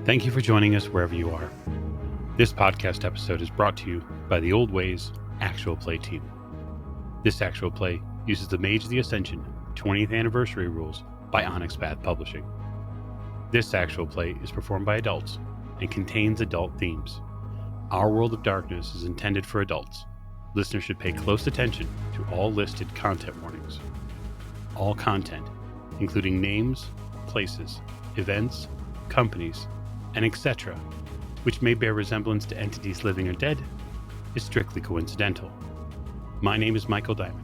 Thank you for joining us wherever you are. This podcast episode is brought to you by the Old Ways Actual Play team. This actual play uses the Mage of the Ascension 20th Anniversary rules by Onyx Path Publishing. This actual play is performed by adults and contains adult themes. Our World of Darkness is intended for adults. Listeners should pay close attention to all listed content warnings. All content, including names, places, events, companies, and etc., which may bear resemblance to entities living or dead, is strictly coincidental. My name is Michael Diamond,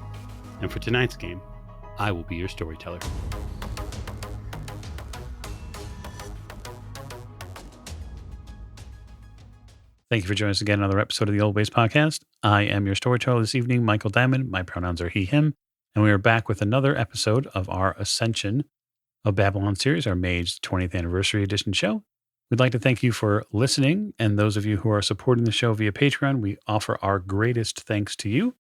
and for tonight's game, I will be your storyteller. Thank you for joining us again on another episode of the Old Ways Podcast. I am your storyteller this evening, Michael Diamond. My pronouns are he, him, and we are back with another episode of our Ascension of Babylon series, our Mage 20th Anniversary Edition show. We'd like to thank you for listening, and those of you who are supporting the show via Patreon, we offer our greatest thanks to you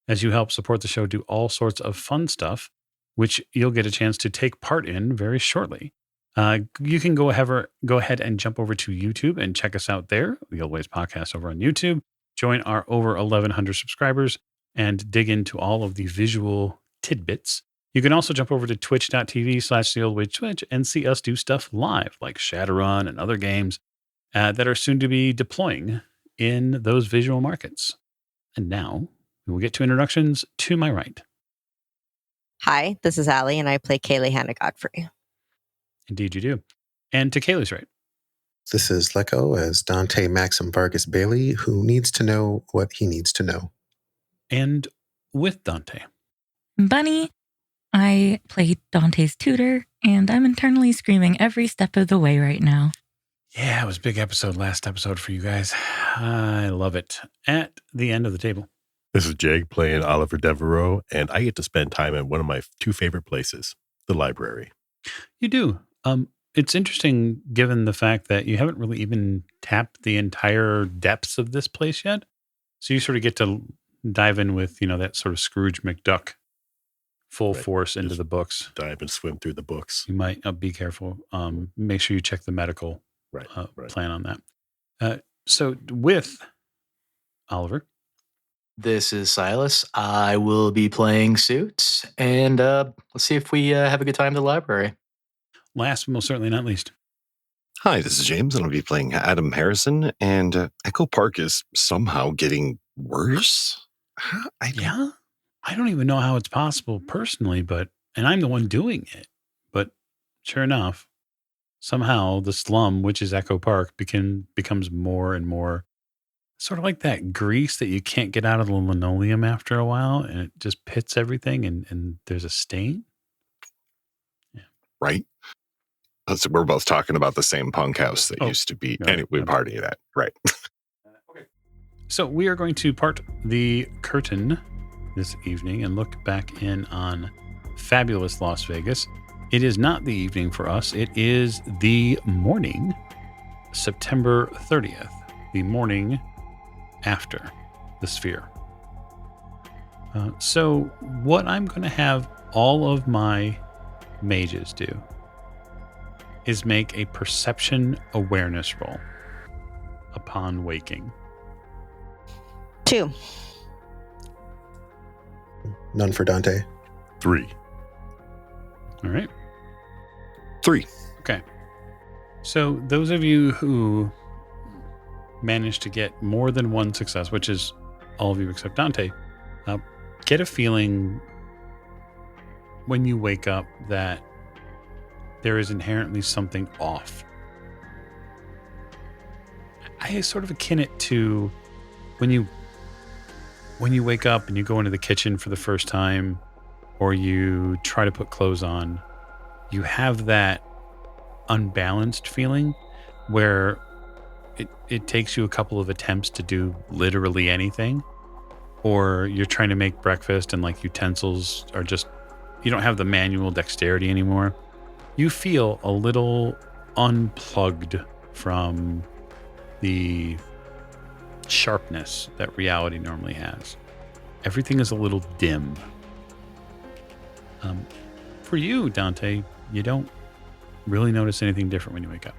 as you help support the show do all sorts of fun stuff, which you'll get a chance to take part in very shortly. You can go ahead and jump over to YouTube and check us out there, the Old Ways Podcast over on YouTube. Join our over 1,100 subscribers and dig into all of the visual tidbits. You can also jump over to twitch.tv/theoldwaytwitch and see us do stuff live, like Shadowrun and other games that are soon to be deploying in those visual markets. And now we will get to introductions to my right. Hi, this is Allie, and I play Kayleigh Hannah Godfrey. Indeed you do. And to Kayleigh's right. This is Lecco as Dante Maxim Vargas Bailey, who needs to know what he needs to know. And with Dante. Bunny, I play Dante's tutor, and I'm internally screaming every step of the way right now. Yeah, it was a big episode, last episode for you guys. I love it. At the end of the table. This is Jake playing Oliver Devereaux, and I get to spend time in one of my two favorite places, the library. You do. It's interesting given the fact that you haven't really even tapped the entire depths of this place yet. So you sort of get to dive in with, that sort of Scrooge McDuck full force into the books. Dive and swim through the books. You might be careful. Make sure you check the medical plan on that. So with Oliver. This is Silas. I will be playing Suits, and let's see if we have a good time at the library. Last but most certainly not least. Hi, this is James, and I'll be playing Adam Harrison, and Echo Park is somehow getting worse. I don't even know how it's possible personally, and I'm the one doing it. But sure enough, somehow the slum, which is Echo Park, becomes more and more sort of like that grease that you can't get out of the linoleum after a while, and it just pits everything, and there's a stain. Yeah. Right? We're both talking about the same punk house that used to be. Anyway, party of that. Right. Okay. So we are going to part the curtain this evening and look back in on fabulous Las Vegas. It is not the evening for us. It is the morning, September 30th, the morning after the Sphere. So what I'm going to have all of my mages do is make a perception awareness roll upon waking. 2. None for Dante. 3. All right. 3. Okay. So those of you who managed to get more than one success, which is all of you except Dante, get a feeling when you wake up that there is inherently something off. I sort of akin it to when you wake up and you go into the kitchen for the first time, or you try to put clothes on, you have that unbalanced feeling where it takes you a couple of attempts to do literally anything, or you're trying to make breakfast and like utensils are just, you don't have the manual dexterity anymore. You feel a little unplugged from the sharpness that reality normally has. Everything is a little dim. For you, Dante, you don't really notice anything different when you wake up.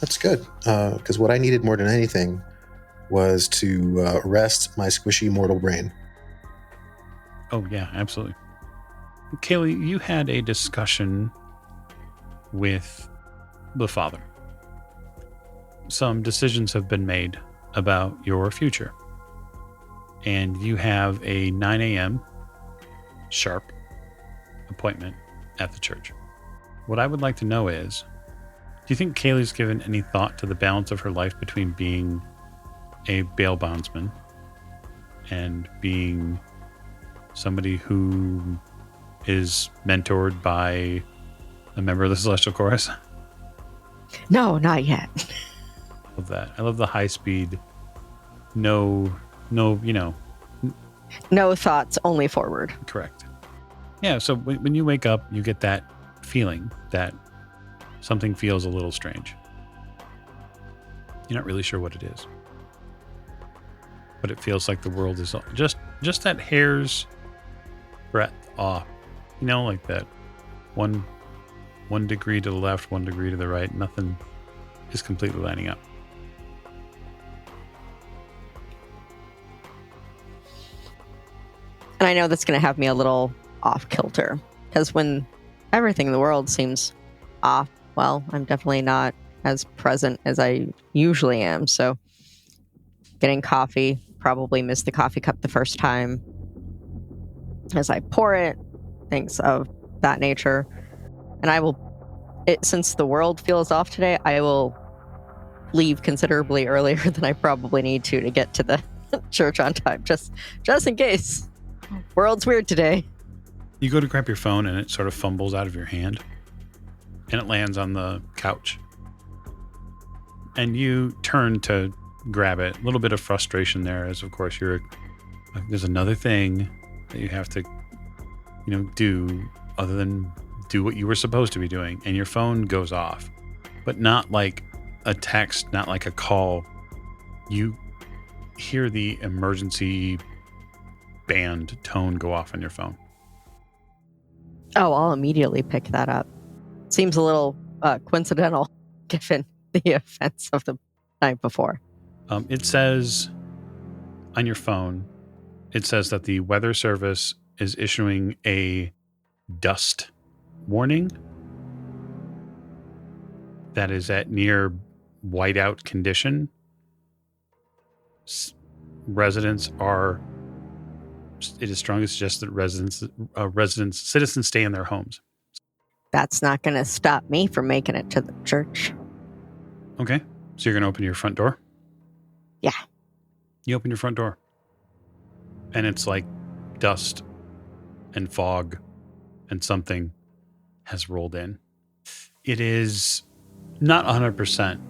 That's good, because what I needed more than anything was to rest my squishy mortal brain. Oh, yeah, absolutely. Kayleigh, you had a discussion with the father. Some decisions have been made about your future. And you have a 9 a.m. sharp appointment at the church. What I would like to know is, do you think Kayleigh's given any thought to the balance of her life between being a bail bondsman and being somebody who is mentored by a member of the Celestial Chorus? No, not yet. I love that. I love the high speed, no, No thoughts, only forward. correct. Yeah, so when you wake up, you get that feeling that something feels a little strange. You're not really sure what it is. But it feels like the world is just that hair's breadth off. You know, like that one degree to the left, 1 degree to the right. Nothing is completely lining up. And I know that's going to have me a little off kilter, because when everything in the world seems off, well, I'm definitely not as present as I usually am. So getting coffee, probably missed the coffee cup the first time as I pour it, things of that nature. And since the world feels off today, I will leave considerably earlier than I probably need to get to the church on time, just in case. World's weird today. You go to grab your phone and it sort of fumbles out of your hand and it lands on the couch. And you turn to grab it. A little bit of frustration there, as of course there's another thing that you have to, do other than do what you were supposed to be doing. And your phone goes off, but not like a text, not like a call. You hear the emergency band tone go off on your phone. Oh, I'll immediately pick that up. Seems a little coincidental given the events of the night before. It says on your phone, it says that the weather service is issuing a dust warning that is at near whiteout condition. It is strongly suggested that citizens stay in their homes. That's not going to stop me from making it to the church. Okay. So you're going to open your front door? Yeah. You open your front door. And it's like dust and fog and something has rolled in. It is not 100%,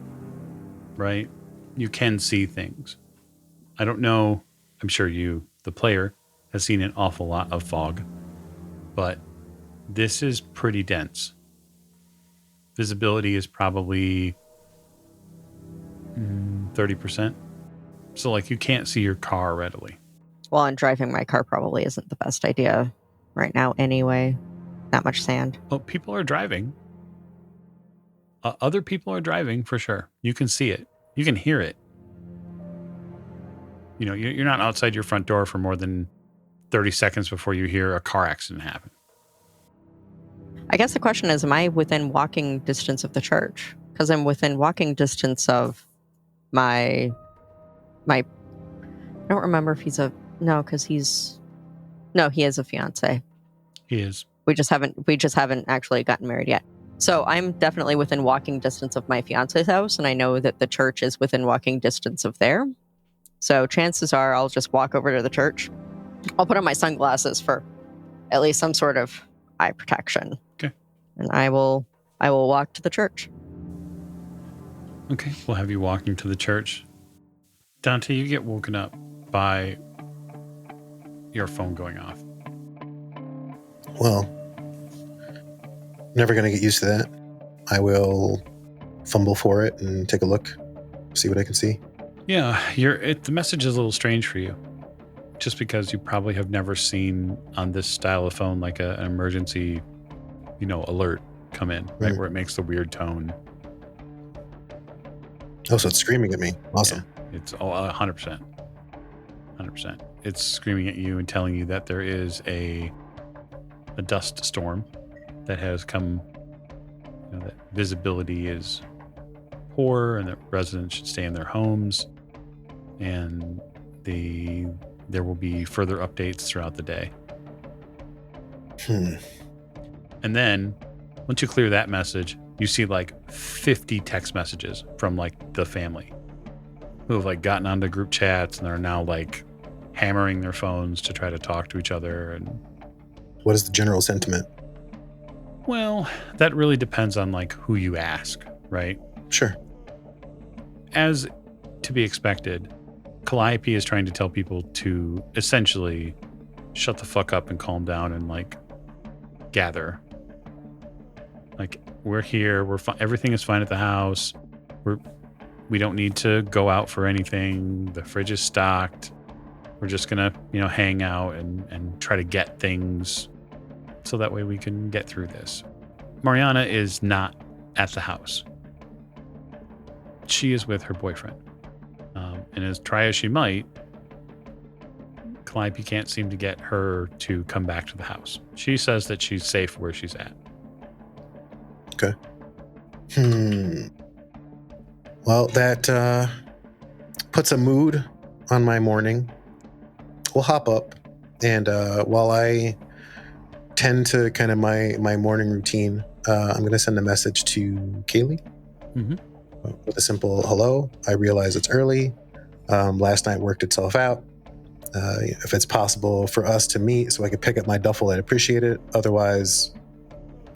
right? You can see things. I don't know. I'm sure you, the player, has seen an awful lot of fog, but this is pretty dense. Visibility is probably 30%. So like you can't see your car readily. Well, and driving my car probably isn't the best idea right now anyway. Not much sand. Oh, people are driving. Other people are driving for sure. You can see it. You can hear it. You're not outside your front door for more than 30 seconds before you hear a car accident happen. I guess the question is, am I within walking distance of the church? Because I'm within walking distance of my I don't remember if he's he is a fiance. He is. We just haven't actually gotten married yet. So I'm definitely within walking distance of my fiance's house, and I know that the church is within walking distance of there. So chances are I'll just walk over to the church. I'll put on my sunglasses for at least some sort of eye protection. Okay. And I will walk to the church. Okay, we'll have you walking to the church. Dante, you get woken up by your phone going off. Well, never going to get used to that. I will fumble for it and take a look, see what I can see. Yeah, the message is a little strange for you. Just because you probably have never seen on this style of phone like an emergency, alert come in, right? Where it makes the weird tone. Oh, so it's screaming at me. Awesome. Yeah, it's all 100%. 100%. It's screaming at you and telling you that there is a dust storm that has come, that visibility is poor and that residents should stay in their homes, and there will be further updates throughout the day. And then once you clear that message, you see like 50 text messages from like the family who have like gotten onto group chats and are now like hammering their phones to try to talk to each other. And What is the general sentiment? well, that really depends on like who you ask, right? Sure. As to be expected, Calliope is trying to tell people to essentially shut the fuck up and calm down and like gather. Like, we're here, we're fine, everything is fine at the house. We don't need to go out for anything. The fridge is stocked. We're just gonna, hang out and try to get things so that way we can get through this. Mariana is not at the house. She is with her boyfriend. And as try as she might, Calliope can't seem to get her to come back to the house. She says that she's safe where she's at. Okay. Well, that puts a mood on my morning. We'll hop up, and while I tend to kind of my morning routine, I'm going to send a message to Kayleigh with a simple hello. I realize it's early. Last night worked itself out. If it's possible for us to meet so I could pick up my duffel, I'd appreciate it. Otherwise,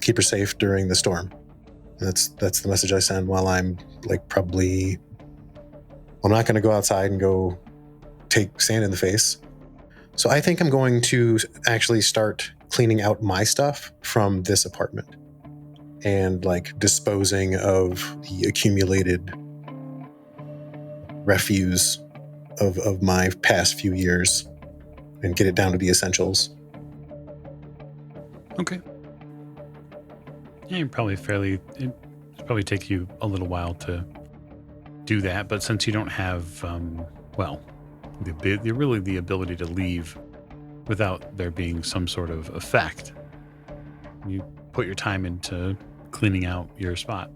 keep her safe during the storm. That's the message I send while I'm like I'm not going to go outside and go take sand in the face. So I think I'm going to actually start cleaning out my stuff from this apartment and like disposing of the accumulated refuse of my past few years and get it down to the essentials. Okay. Yeah, it probably take you a little while to do that, but since you don't have, the ability to leave without there being some sort of effect, you put your time into cleaning out your spot.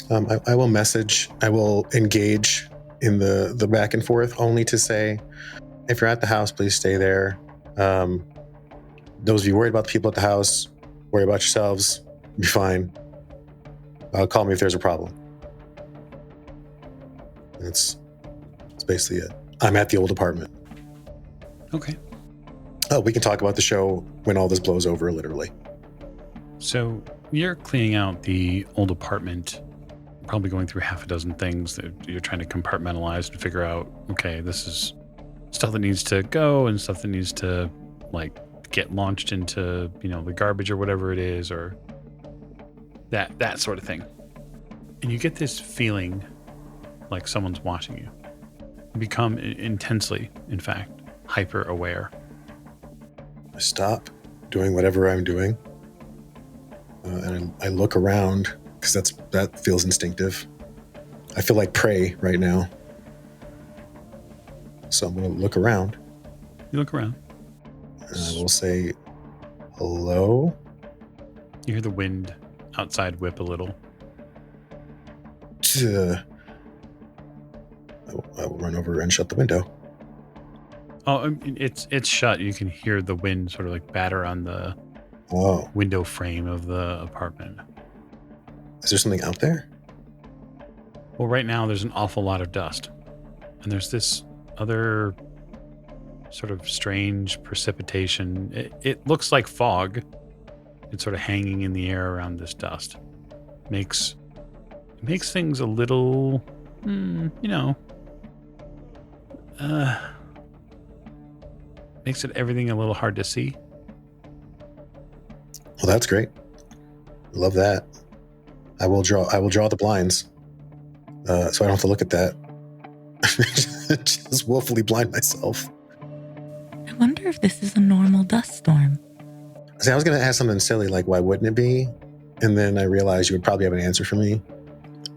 I will engage in the back and forth, only to say, if you're at the house, please stay there. Those of you worried about the people at the house, worry about yourselves. Be fine. Call me if there's a problem. That's basically it. I'm at the old apartment. Okay. Oh, we can talk about the show when all this blows over, literally. So you're cleaning out the old apartment, probably going through half a dozen things that you're trying to compartmentalize and figure out, okay, this is stuff that needs to go and stuff that needs to like get launched into, the garbage or whatever it is, or that sort of thing. And you get this feeling like someone's watching you. You become intensely, in fact, hyper aware. I stop doing whatever I'm doing, and I look around because that feels instinctive. I feel like prey right now, so I'm going to look around. You look around. And I will say, hello? You hear the wind outside whip a little. I will run over and shut the window. Oh, it's shut. You can hear the wind sort of like batter on the window frame of the apartment. Is there something out there? Well, right now there's an awful lot of dust. And there's this other sort of strange precipitation. It looks like fog. It's sort of hanging in the air around this dust. Makes things a little, makes everything a little hard to see. Well, that's great. Love that. I will draw the blinds, so I don't have to look at that. Just willfully blind myself. I wonder if this is a normal dust storm. See, I was going to ask something silly like, why wouldn't it be? And then I realized you would probably have an answer for me.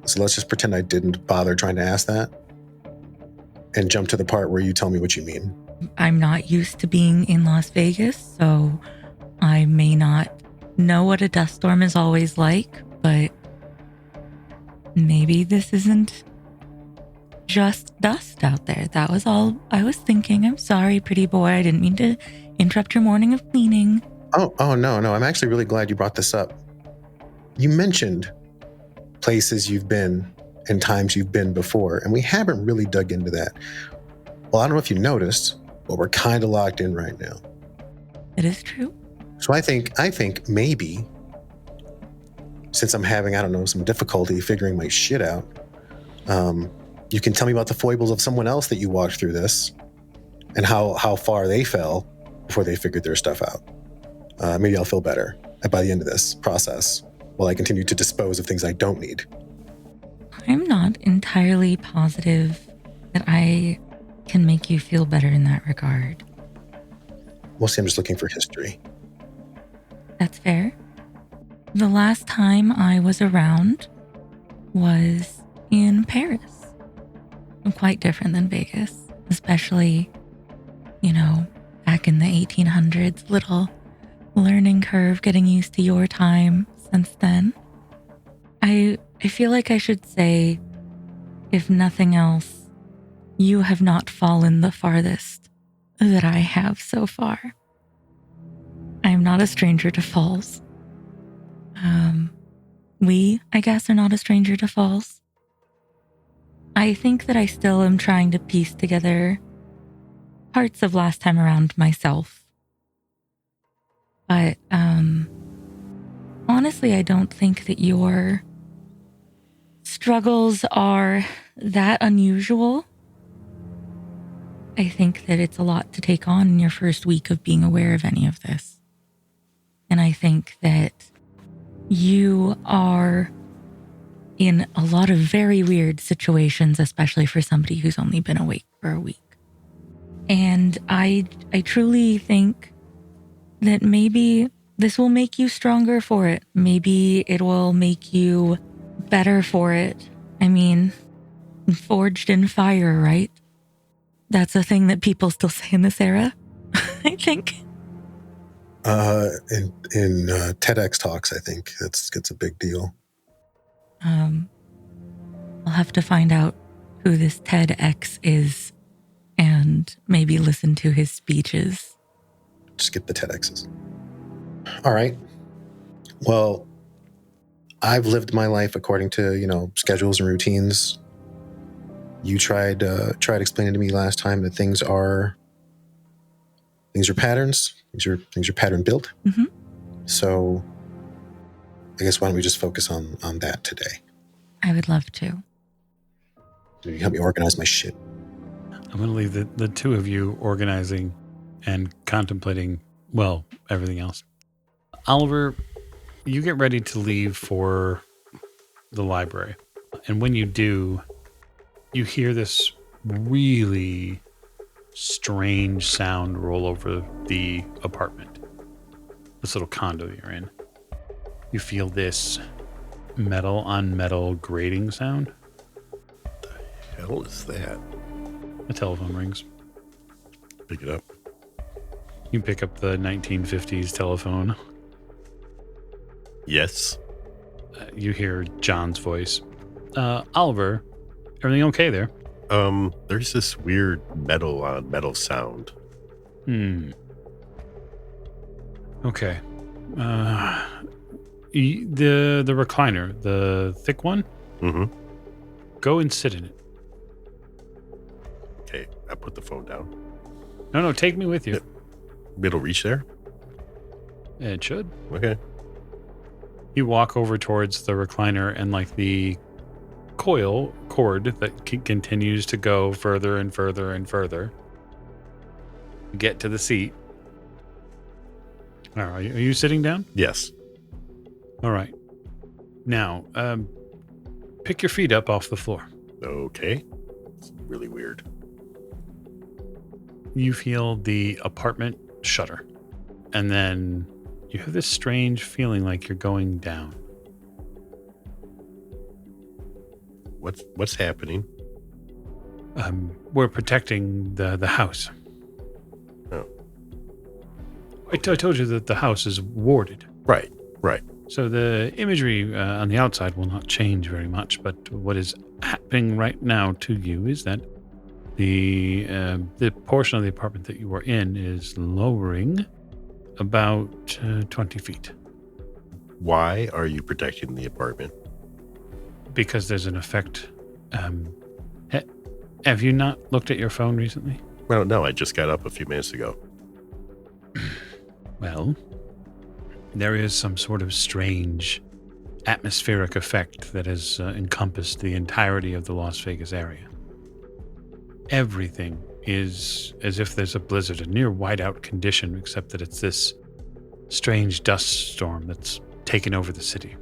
So let's just pretend I didn't bother trying to ask that and jump to the part where you tell me what you mean. I'm not used to being in Las Vegas, so I may not know what a dust storm is always like, but maybe this isn't just dust out there. That was all I was thinking. I'm sorry, pretty boy. I didn't mean to interrupt your morning of cleaning. Oh, no. I'm actually really glad you brought this up. You mentioned places you've been and times you've been before, and we haven't really dug into that. Well, I don't know if you noticed, but we're kind of locked in right now. It is true. So I think maybe, since I'm having, I don't know, some difficulty figuring my shit out, you can tell me about the foibles of someone else that you walked through this and how far they fell before they figured their stuff out. Maybe I'll feel better by the end of this process while I continue to dispose of things I don't need. I'm not entirely positive that I can make you feel better in that regard. Mostly I'm just looking for history. That's fair. The last time I was around was in Paris. Quite different than Vegas, especially, back in the 1800s. Little learning curve getting used to your time since then. I feel like I should say, if nothing else, you have not fallen the farthest that I have so far. I am not a stranger to falls. We, I guess, are not a stranger to falls. I think that I still am trying to piece together parts of last time around myself. But, honestly, I don't think that your struggles are that unusual. I think that it's a lot to take on in your first week of being aware of any of this. And I think that you are in a lot of very weird situations, especially for somebody who's only been awake for a week. And I truly think that maybe this will make you stronger for it. Maybe it will make you better for it. I mean, forged in fire, right? That's a thing that people still say in this era, I think. In TEDx talks, I think it's a big deal. I'll have to find out who this TEDx is and maybe listen to his speeches. Just get the TEDx's. All right. Well, I've lived my life according to, schedules and routines. You tried explaining to me last time that things are patterns. Things are pattern built. Mm-hmm. So I guess why don't we just focus on that today? I would love to. Can you help me organize my shit? I'm going to leave the two of you organizing and contemplating, everything else. Oliver, you get ready to leave for the library. And when you do, you hear this really strange sound roll over the apartment, this little condo that you're in. You feel this metal on metal grating sound. What the hell is that? The telephone rings. Pick it up. You pick up the 1950s telephone. Yes. You hear John's voice. Oliver, everything okay there? There's this weird metal on metal sound. Okay. The recliner, the thick one? Mm-hmm. Go and sit in it. Okay, I put the phone down. No, take me with you. It'll reach there? It should. Okay. You walk over towards the recliner and the cord that continues to go further and further and further. Get to the seat. All right, are you sitting down? Yes. All right. Now, pick your feet up off the floor. Okay. It's really weird. You feel the apartment shudder. And then you have this strange feeling like you're going down. What's happening? We're protecting the house. Oh. I told you that the house is warded. Right. So the imagery on the outside will not change very much, but what is happening right now to you is that the portion of the apartment that you are in is lowering about 20 feet. Why are you protecting the apartment? Because there's an effect. Have you not looked at your phone recently? Well, no, I just got up a few minutes ago. Well, there is some sort of strange atmospheric effect that has encompassed the entirety of the Las Vegas area. Everything is as if there's a blizzard, a near whiteout condition, except that it's this strange dust storm that's taken over the city.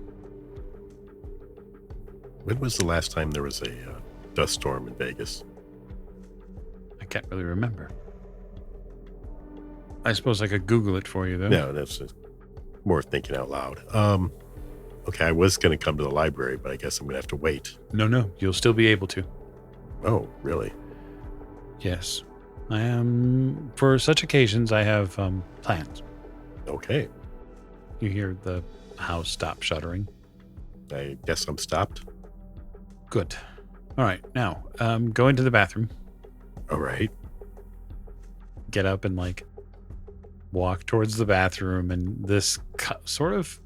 When was the last time there was a dust storm in Vegas? I can't really remember. I suppose I could Google it for you, though. No, that's more thinking out loud. Okay, I was going to come to the library, but I guess I'm going to have to wait. No, you'll still be able to. Oh, really? Yes. I am. For such occasions, I have plans. Okay. You hear the house stop shuddering. I guess I'm stopped. Good. All right, now, go into the bathroom. All right. Get up and, walk towards the bathroom, and this sort of,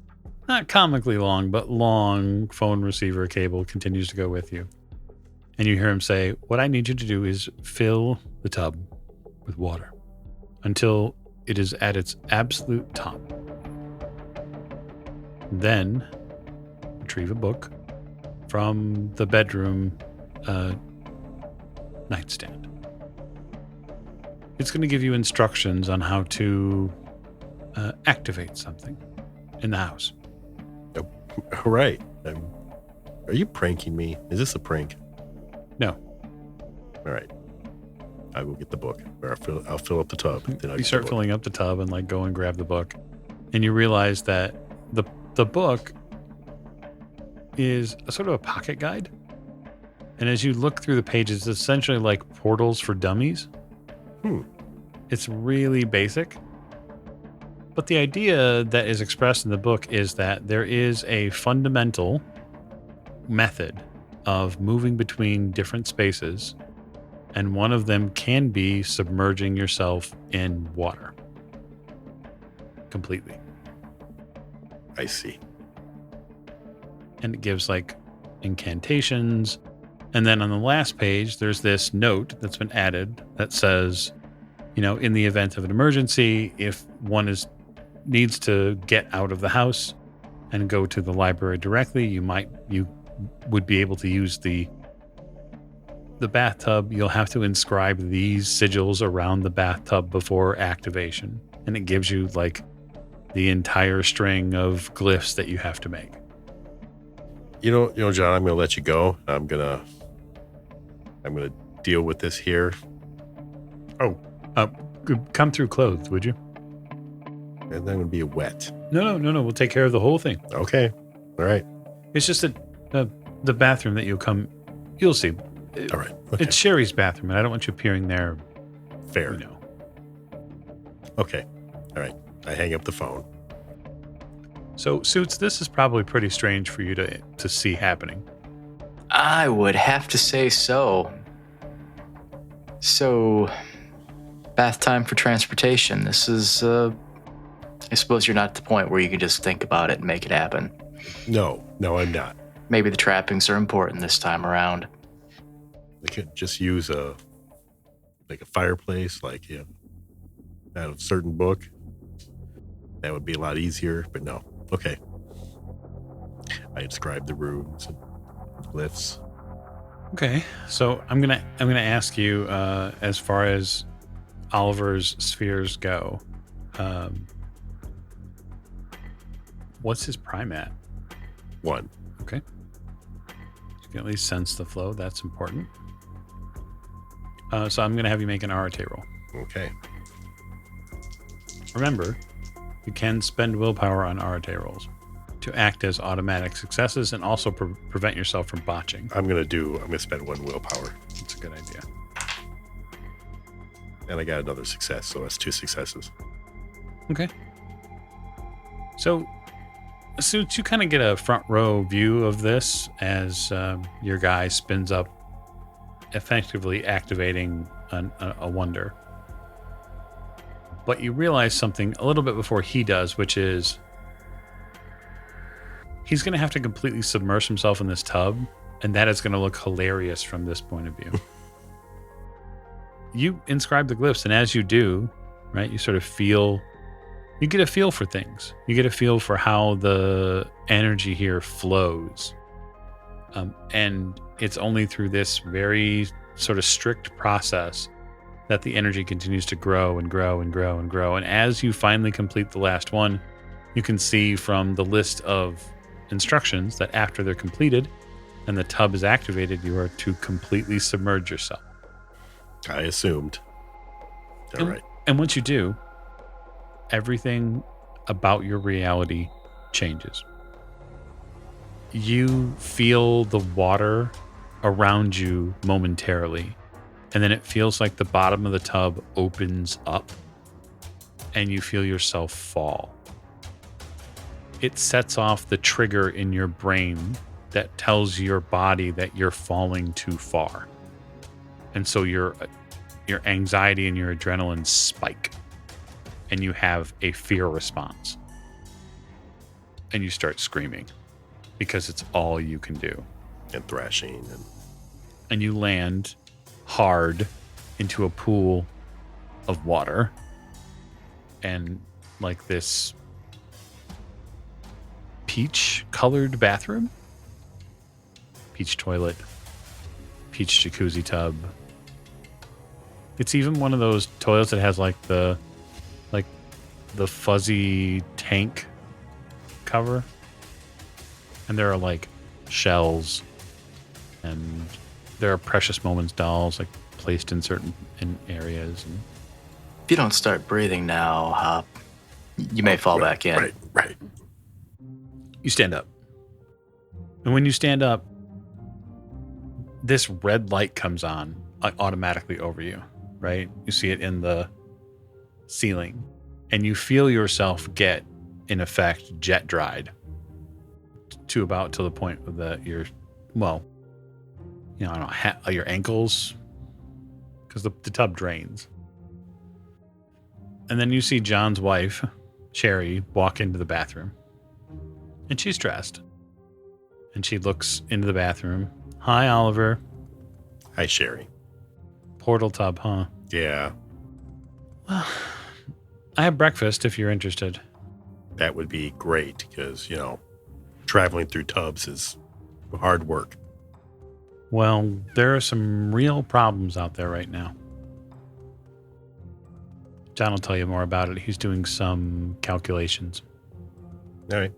not comically long, but long phone receiver cable continues to go with you. And you hear him say, what I need you to do is fill the tub with water until it is at its absolute top. Then retrieve a book from the bedroom nightstand. It's going to give you instructions on how to activate something in the house. All right. Are you pranking me? Is this a prank? No. All right. I will get the book, or I'll fill up the tub. Then I'll You start filling up the tub and go and grab the book, and you realize that the book is a sort of a pocket guide. And as you look through the pages, it's essentially like portals for dummies. It's really basic. But the idea that is expressed in the book is that there is a fundamental method of moving between different spaces, and one of them can be submerging yourself in water completely. I see. And it gives incantations. And then on the last page, there's this note that's been added that says, in the event of an emergency, if one needs to get out of the house and go to the library directly, you would be able to use the bathtub. You'll have to inscribe these sigils around the bathtub before activation. And it gives you the entire string of glyphs that you have to make. You know, John, I'm going to let you go. I'm going to deal with this here. Oh, come through clothed, would you? And then going to be wet. No. We'll take care of the whole thing. Okay. All right. It's just that the bathroom that you'll see. All right. Okay. It's Sherry's bathroom, and I don't want you appearing there. Fair. Okay. All right. I hang up the phone. So, Suits, this is probably pretty strange for you to see happening. I would have to say so. So, bath time for transportation. This is, I suppose you're not at the point where you can just think about it and make it happen. No, I'm not. Maybe the trappings are important this time around. We could just use a fireplace, out of a certain book. That would be a lot easier, but no. Okay. I inscribed the runes and glyphs. Okay, so I'm gonna ask you, as far as Oliver's spheres go, what's his prime at? 1. Okay, you can at least sense the flow. That's important. So I'm gonna have you make an Arate roll. Okay. Remember, you can spend willpower on Arate rolls. to act as automatic successes and also prevent yourself from botching. I'm gonna spend 1 willpower. That's a good idea. And I got another success, so that's 2 successes. Okay. So you kind of get a front row view of this as your guy spins up, effectively activating a wonder. But you realize something a little bit before he does, which is he's going to have to completely submerge himself in this tub, and that is going to look hilarious from this point of view. You inscribe the glyphs, and as you do, right, you sort of you get a feel for things. You get a feel for how the energy here flows. And it's only through this very sort of strict process that the energy continues to grow and grow and grow and grow. And as you finally complete the last one, you can see from the list of instructions that after they're completed and the tub is activated, you are to completely submerge yourself. I assumed. All right. And once you do, everything about your reality changes. You feel the water around you momentarily, and then it feels like the bottom of the tub opens up and you feel yourself fall. It sets off the trigger in your brain that tells your body that you're falling too far. And so your anxiety and your adrenaline spike, and you have a fear response. And you start screaming because it's all you can do. And thrashing. And you land hard into a pool of water and like this peach colored bathroom, peach toilet, peach jacuzzi tub. It's even one of those toilets that has like the fuzzy tank cover, and there are like shells, and there are Precious Moments dolls like placed in certain areas. And If you don't start breathing now, you may fall back in. Right. you stand up, and when you stand up, this red light comes on automatically over you. Right, you see it in the ceiling, and you feel yourself get, in effect, jet dried to about to the point that you're, well, I don't know, your ankles, because the tub drains. And then you see John's wife, Sherry, walk into the bathroom, and she's dressed, and she looks into the bathroom. Hi, Oliver. Hi, Sherry. Portal tub, huh? Yeah. Well, I have breakfast if you're interested. That would be great because, traveling through tubs is hard work. Well, there are some real problems out there right now. John will tell you more about it. He's doing some calculations. All right.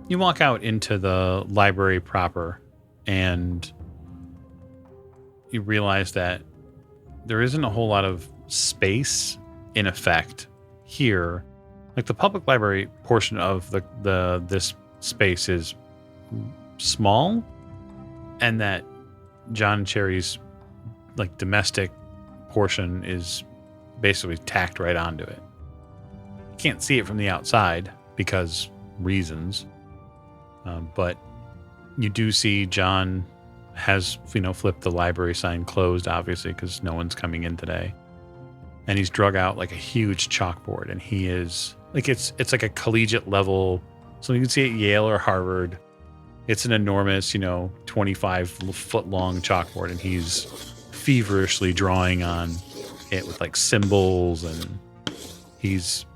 You walk out into the library proper, and you realize that there isn't a whole lot of space in effect here. Like the public library portion of this space is small, and that John and Cherry's like domestic portion is basically tacked right onto it. You can't see it from the outside because reasons, but you do see John has, flipped the library sign closed, obviously, because no one's coming in today. And he's drug out like a huge chalkboard, and he is like, it's like a collegiate level. So you can see at Yale or Harvard, it's an enormous, 25-foot long chalkboard, and he's feverishly drawing on it with like symbols, and he's,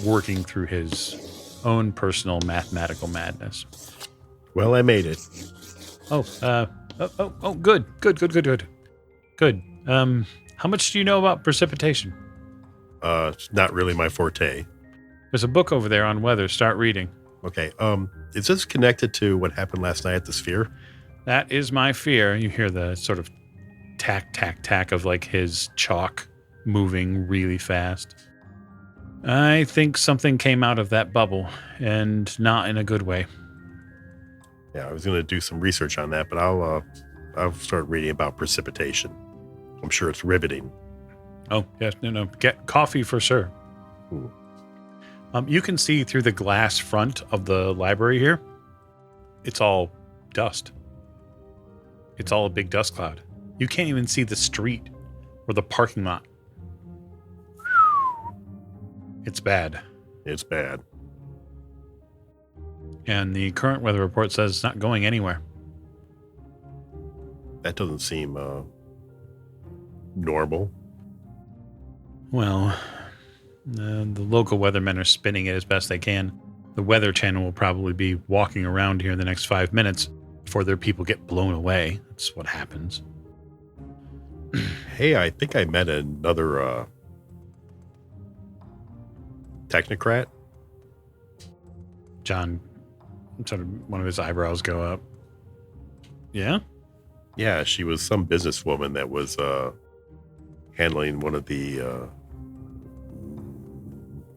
working through his own personal mathematical madness. Well, I made it. Good. How much do you know about precipitation? It's not really my forte. There's a book over there on weather. Start reading. Okay. Is this connected to what happened last night at the Sphere? That is my fear. You hear the sort of tack of like his chalk moving really fast. I think something came out of that bubble, and not in a good way. Yeah, I was going to do some research on that, but I'll start reading about precipitation. I'm sure it's riveting. Oh, yes, no. Get coffee for sure. Ooh. You can see through the glass front of the library here. It's all dust. It's all a big dust cloud. You can't even see the street or the parking lot. It's bad. It's bad. And the current weather report says it's not going anywhere. That doesn't seem normal. Well, the local weathermen are spinning it as best they can. The Weather Channel will probably be walking around here in the next 5 minutes before their people get blown away. That's what happens. Hey, I think I met another technocrat. John, sort of one of his eyebrows go up. Yeah? Yeah, she was some businesswoman that was handling one of the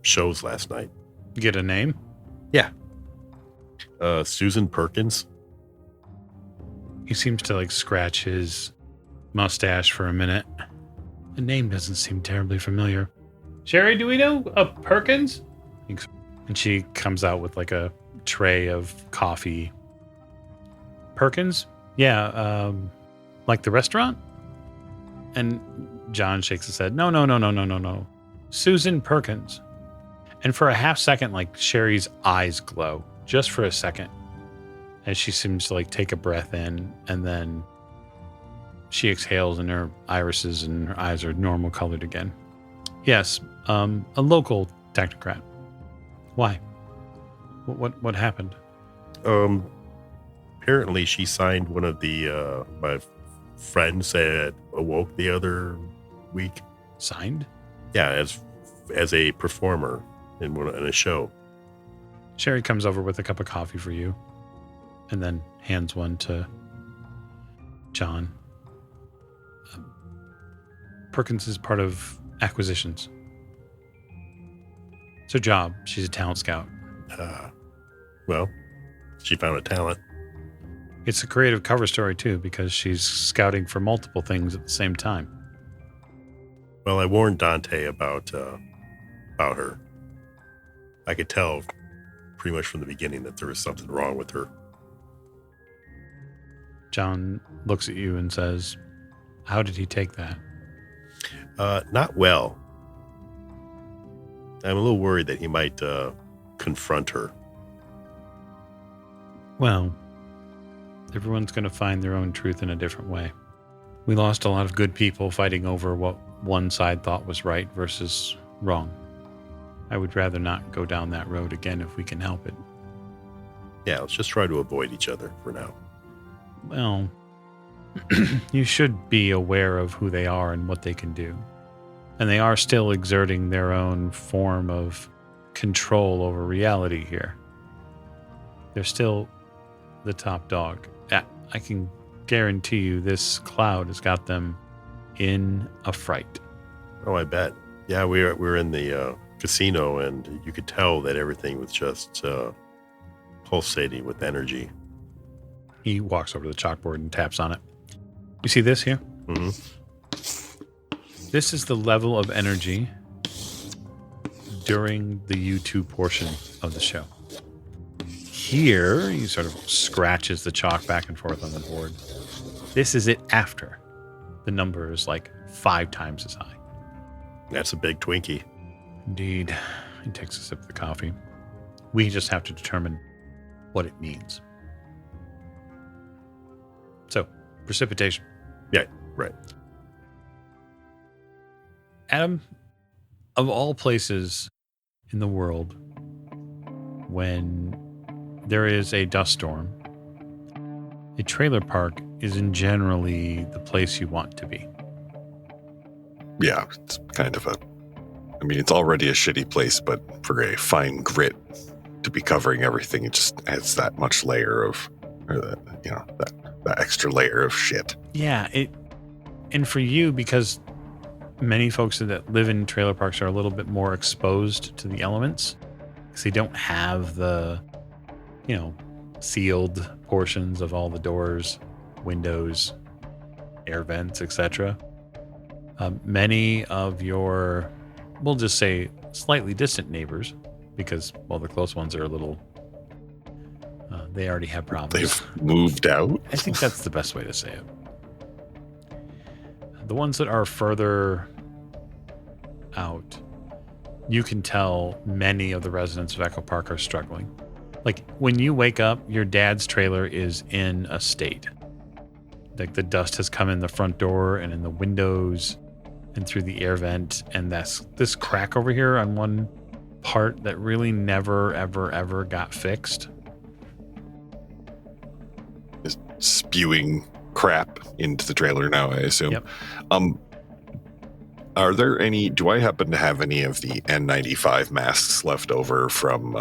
shows last night. Get a name? Yeah. Susan Perkins. He seems to scratch his mustache for a minute. The name doesn't seem terribly familiar. Sherry, do we know a Perkins? And she comes out with a tray of coffee. Perkins? Yeah, like the restaurant? And John shakes his head. No. Susan Perkins. And for a half second, Sherry's eyes glow, just for a second, as she seems to take a breath in, and then she exhales and her irises and her eyes are normal colored again. Yes, a local technocrat. Why? What happened? Apparently she signed one of the my friends that awoke the other week. Signed? Yeah, as a performer in a show. Sherry comes over with a cup of coffee for you, and then hands one to John. Perkins is part of acquisitions. It's her job. She's a talent scout. Well, she found a talent. It's a creative cover story, too, because she's scouting for multiple things at the same time. Well, I warned Dante about her. I could tell pretty much from the beginning that there was something wrong with her. John looks at you and says, how did he take that? Not well. I'm a little worried that he might confront her. Well, everyone's going to find their own truth in a different way. We lost a lot of good people fighting over what one side thought was right versus wrong. I would rather not go down that road again if we can help it. Yeah, let's just try to avoid each other for now. Well, you should be aware of who they are and what they can do. And they are still exerting their own form of control over reality here. They're still the top dog. I can guarantee you this cloud has got them in a fright. Oh, I bet. Yeah, we were in the casino, and you could tell that everything was just pulsating with energy. He walks over to the chalkboard and taps on it. You see this here? Mm-hmm. This is the level of energy during the U2 portion of the show. Here, he sort of scratches the chalk back and forth on the board. This is it after. The number is 5 times as high. That's a big Twinkie. Indeed. He takes a sip of the coffee. We just have to determine what it means. So, precipitation. Yeah, right. Adam, of all places in the world, when there is a dust storm, a trailer park isn't generally the place you want to be. Yeah, it's kind of it's already a shitty place, but for a fine grit to be covering everything, it just adds that much layer of, that extra layer of shit. Yeah, and for you, because many folks that live in trailer parks are a little bit more exposed to the elements because they don't have the, sealed portions of all the doors, windows, air vents, etc. Many of your, we'll just say, slightly distant neighbors, because, well, the close ones are a little, they already have problems. They've moved out? I think that's the best way to say it. The ones that are further out, you can tell many of the residents of Echo Park are struggling. Like, when you wake up, your dad's trailer is in a state. Like, the dust has come in the front door and in the windows and through the air vent. And that's this crack over here on one part that really never, ever, ever got fixed. Is spewing crap into the trailer now, I assume. Yep. Are there any, do I happen to have any of the N95 masks left over from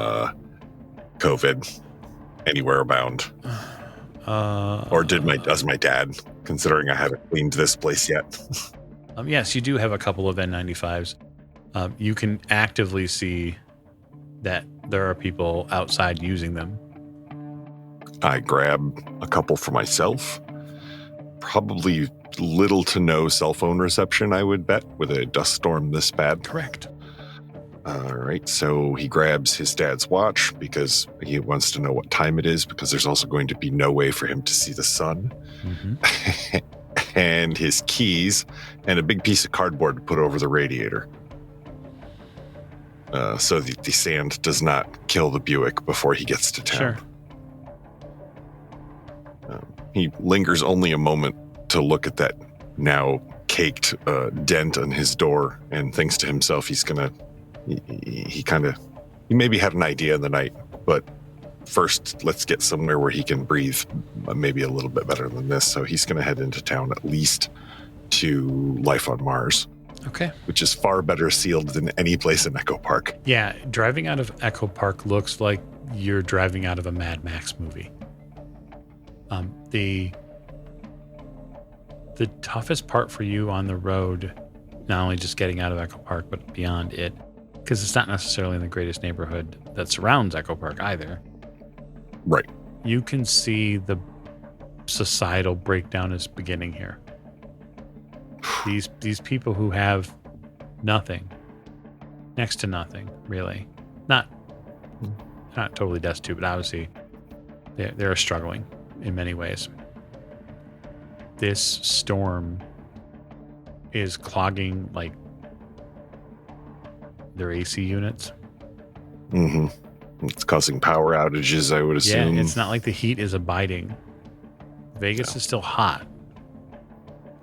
COVID anywhere abound? Or does my dad, considering I haven't cleaned this place yet? Yes, you do have a couple of N95s. You can actively see that there are people outside using them. I grab a couple for myself. Probably little to no cell phone reception, I would bet, with a dust storm this bad. Correct. All right, so he grabs his dad's watch because he wants to know what time it is, because there's also going to be no way for him to see the sun. Mm-hmm. And his keys and a big piece of cardboard to put over the radiator. So the sand does not kill the Buick before he gets to town. Sure. He lingers only a moment to look at that now caked dent on his door and thinks to himself he maybe had an idea in the night, but first let's get somewhere where he can breathe maybe a little bit better than this. So he's going to head into town, at least to Life on Mars. Okay. Which is far better sealed than any place in Echo Park. Yeah, driving out of Echo Park looks like you're driving out of a Mad Max movie. The toughest part for you on the road, not only just getting out of Echo Park, but beyond it, because it's not necessarily in the greatest neighborhood that surrounds Echo Park either. Right. You can see the societal breakdown is beginning here. These people who have nothing, next to nothing, really, not totally destitute, but obviously they're struggling in many ways. This storm is clogging like their AC units. Mm-hmm. It's causing power outages, I would assume. Yeah, it's not like the heat is abiding. Vegas is still hot.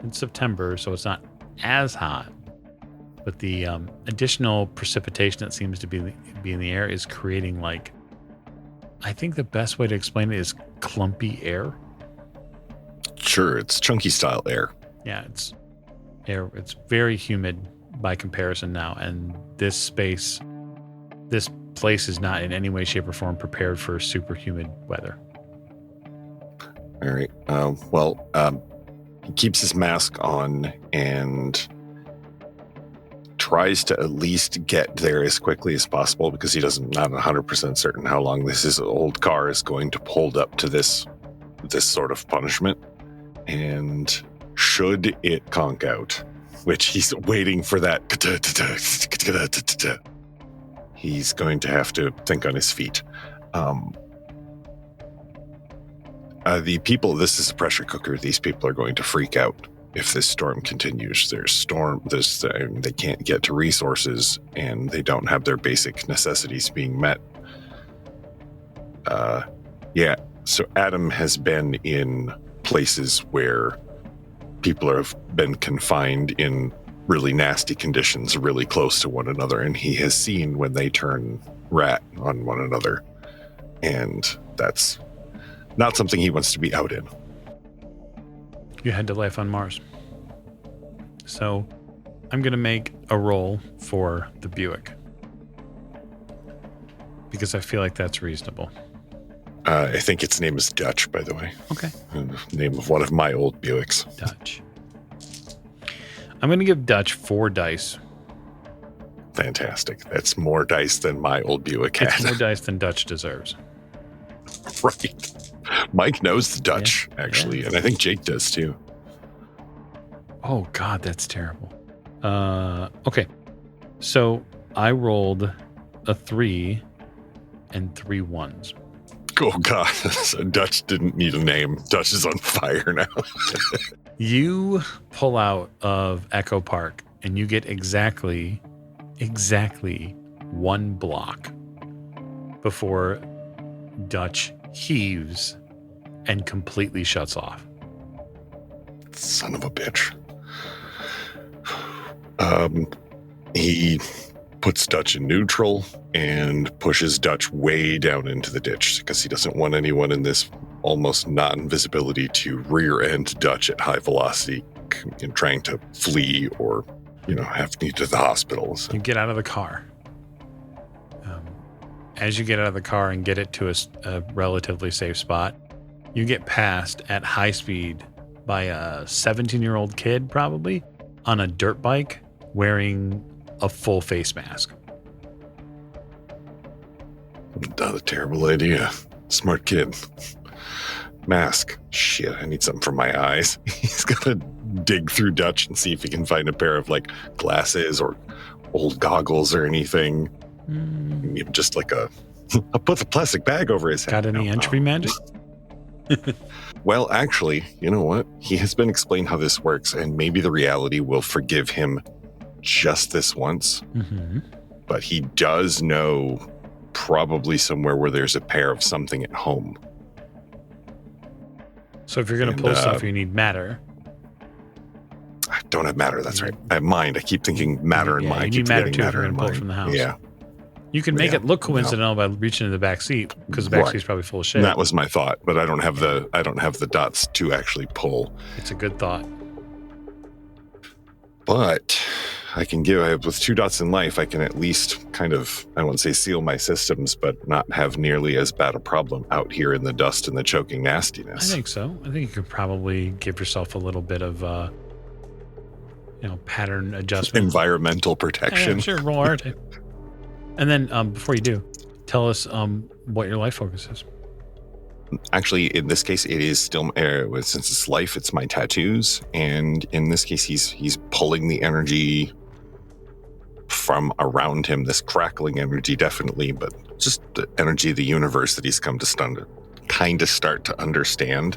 It's September, so it's not as hot. But the additional precipitation that seems to be in the air is creating, like, I think the best way to explain it is clumpy air. Sure, it's chunky style air. Yeah, it's air. It's very humid by comparison now, and this place is not in any way, shape, or form prepared for super humid weather. All right. He keeps his mask on and tries to at least get there as quickly as possible, because he doesn't not 100% certain how long his old car is going to hold up to this sort of punishment. And should it conk out, which he's waiting for that, he's going to have to think on his feet. The people, this is a pressure cooker. These people are going to freak out if this storm continues. They can't get to resources, and they don't have their basic necessities being met. So Adam has been in places where people have been confined in really nasty conditions, really close to one another, and he has seen when they turn rat on one another, and that's not something he wants to be out in. You head to Life on Mars. So I'm going to make a roll for the Buick, because I feel like that's reasonable. I think its name is Dutch, by the way. Okay. The name of one of my old Buicks. Dutch. I'm going to give Dutch 4 dice. Fantastic. That's more dice than my old Buick It's had. more dice than Dutch deserves. Right. Mike knows the Dutch, actually, and I think Jake does too. Oh, God, that's terrible. Okay. So I rolled a 3 and 3 1s. Oh, God. So Dutch didn't need a name. Dutch is on fire now. You pull out of Echo Park and you get exactly 1 block before Dutch heaves and completely shuts off. Son of a bitch. He puts Dutch in neutral and pushes Dutch way down into the ditch because he doesn't want anyone in this almost non-invisibility to rear end Dutch at high velocity in trying to flee or, have to get to the hospital. So. You get out of the car. As you get out of the car and get it to a relatively safe spot, you get passed at high speed by a 17-year-old kid, probably, on a dirt bike wearing a full face mask. Not a terrible idea. Smart kid. Mask. Shit, I need something for my eyes. He's gonna dig through Dutch and see if he can find a pair of glasses or old goggles or anything. Just like I'll put the plastic bag over his head. Got any entry magic? Well, actually, you know what? He has been explained how this works, and maybe the reality will forgive him just this once. Mm-hmm. But he does know probably somewhere where there's a pair of something at home. So if you're going to pull stuff, you need matter. I don't have matter. That's right. I have mind. I keep thinking matter and mind. You need matter too if matter you're going and to pull mind. from the house. Yeah. You can make it look coincidental by reaching into the back seat because the back seat's probably full of shit. That was my thought, but I don't have the dots to actually pull. It's a good thought. But I can with 2 dots in life, I can at least kind of, I won't say seal my systems, but not have nearly as bad a problem out here in the dust and the choking nastiness. I think so. I think you could probably give yourself a little bit of, pattern adjustment. Environmental protection. Yeah, sure, roll art. And then before you do, tell us what your life focus is. Actually, in this case, it is still, since it's life, it's my tattoos. And in this case, he's pulling the energy from around him, this crackling energy, definitely, but just the energy of the universe that he's come to start to understand.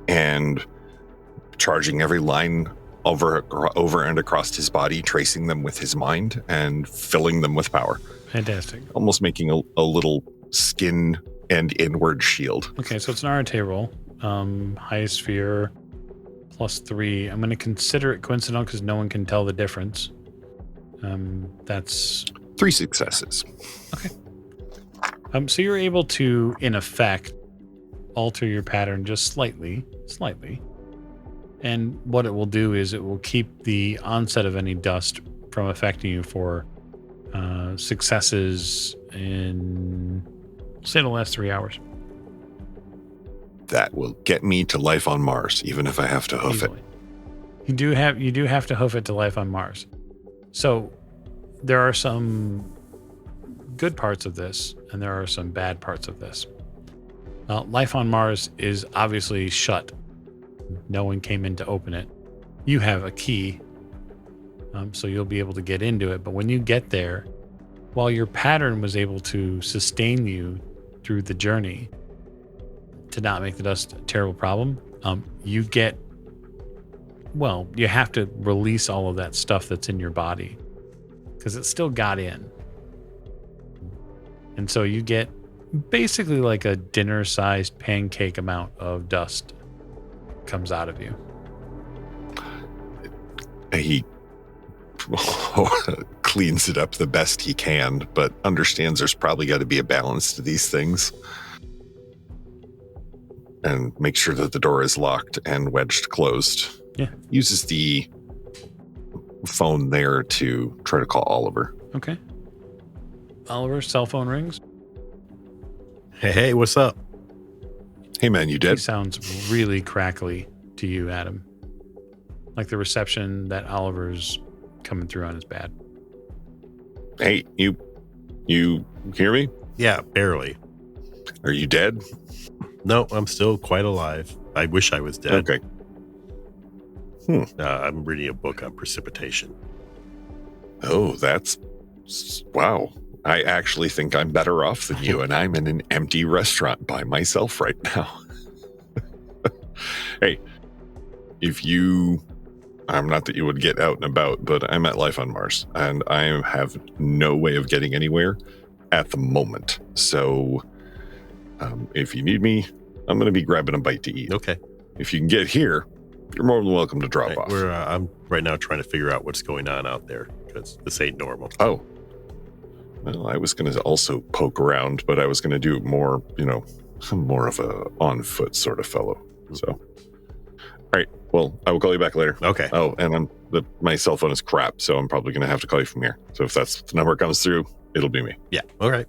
And charging every line over and across his body, tracing them with his mind and filling them with power. Fantastic. Almost making a little skin and inward shield. Okay, so it's an Arate roll. Highest sphere +3. I'm going to consider it coincidental because no one can tell the difference. That's 3 successes. Okay. So you're able to, in effect, alter your pattern just slightly. And what it will do is it will keep the onset of any dust from affecting you for successes in, say, the last 3 hours. That will get me to life on Mars, even if I have to hoof Easily. You do have to hoof it to life on Mars. So there are some good parts of this, and there are some bad parts of this. Life on Mars is obviously shut. No one came in to open it. You have a key, so you'll be able to get into it. But when you get there, while your pattern was able to sustain you through the journey to not make the dust a terrible problem, you have to release all of that stuff that's in your body because it still got in. And so you get basically like a dinner-sized pancake amount of dust comes out of you. He cleans it up the best he can, but understands there's probably got to be a balance to these things. And make sure that the door is locked and wedged closed. Yeah. Uses the phone there to try to call Oliver. Okay. Oliver's cell phone rings. Hey, what's up? Hey man, you He dead? sounds really crackly to you, Adam. Like the reception that Oliver's coming through on is bad. Hey, you hear me? Yeah, barely. Are you dead? No, I'm still quite alive. I wish I was dead. Okay. I'm reading a book on precipitation. Oh, wow. I actually think I'm better off than you, and I'm in an empty restaurant by myself right now. Hey, I'm not that you would get out and about, but I'm at Life on Mars, and I have no way of getting anywhere at the moment. So if you need me, I'm going to be grabbing a bite to eat. Okay. If you can get here, you're more than welcome to drop off. I'm right now trying to figure out what's going on out there because this ain't normal. Oh. Well, I was going to also poke around, but I was going to do more, more of a on-foot sort of fellow. So, all right. Well, I will call you back later. Okay. Oh, and my cell phone is crap, so I'm probably going to have to call you from here. So if that's the number comes through, it'll be me. Yeah. All right.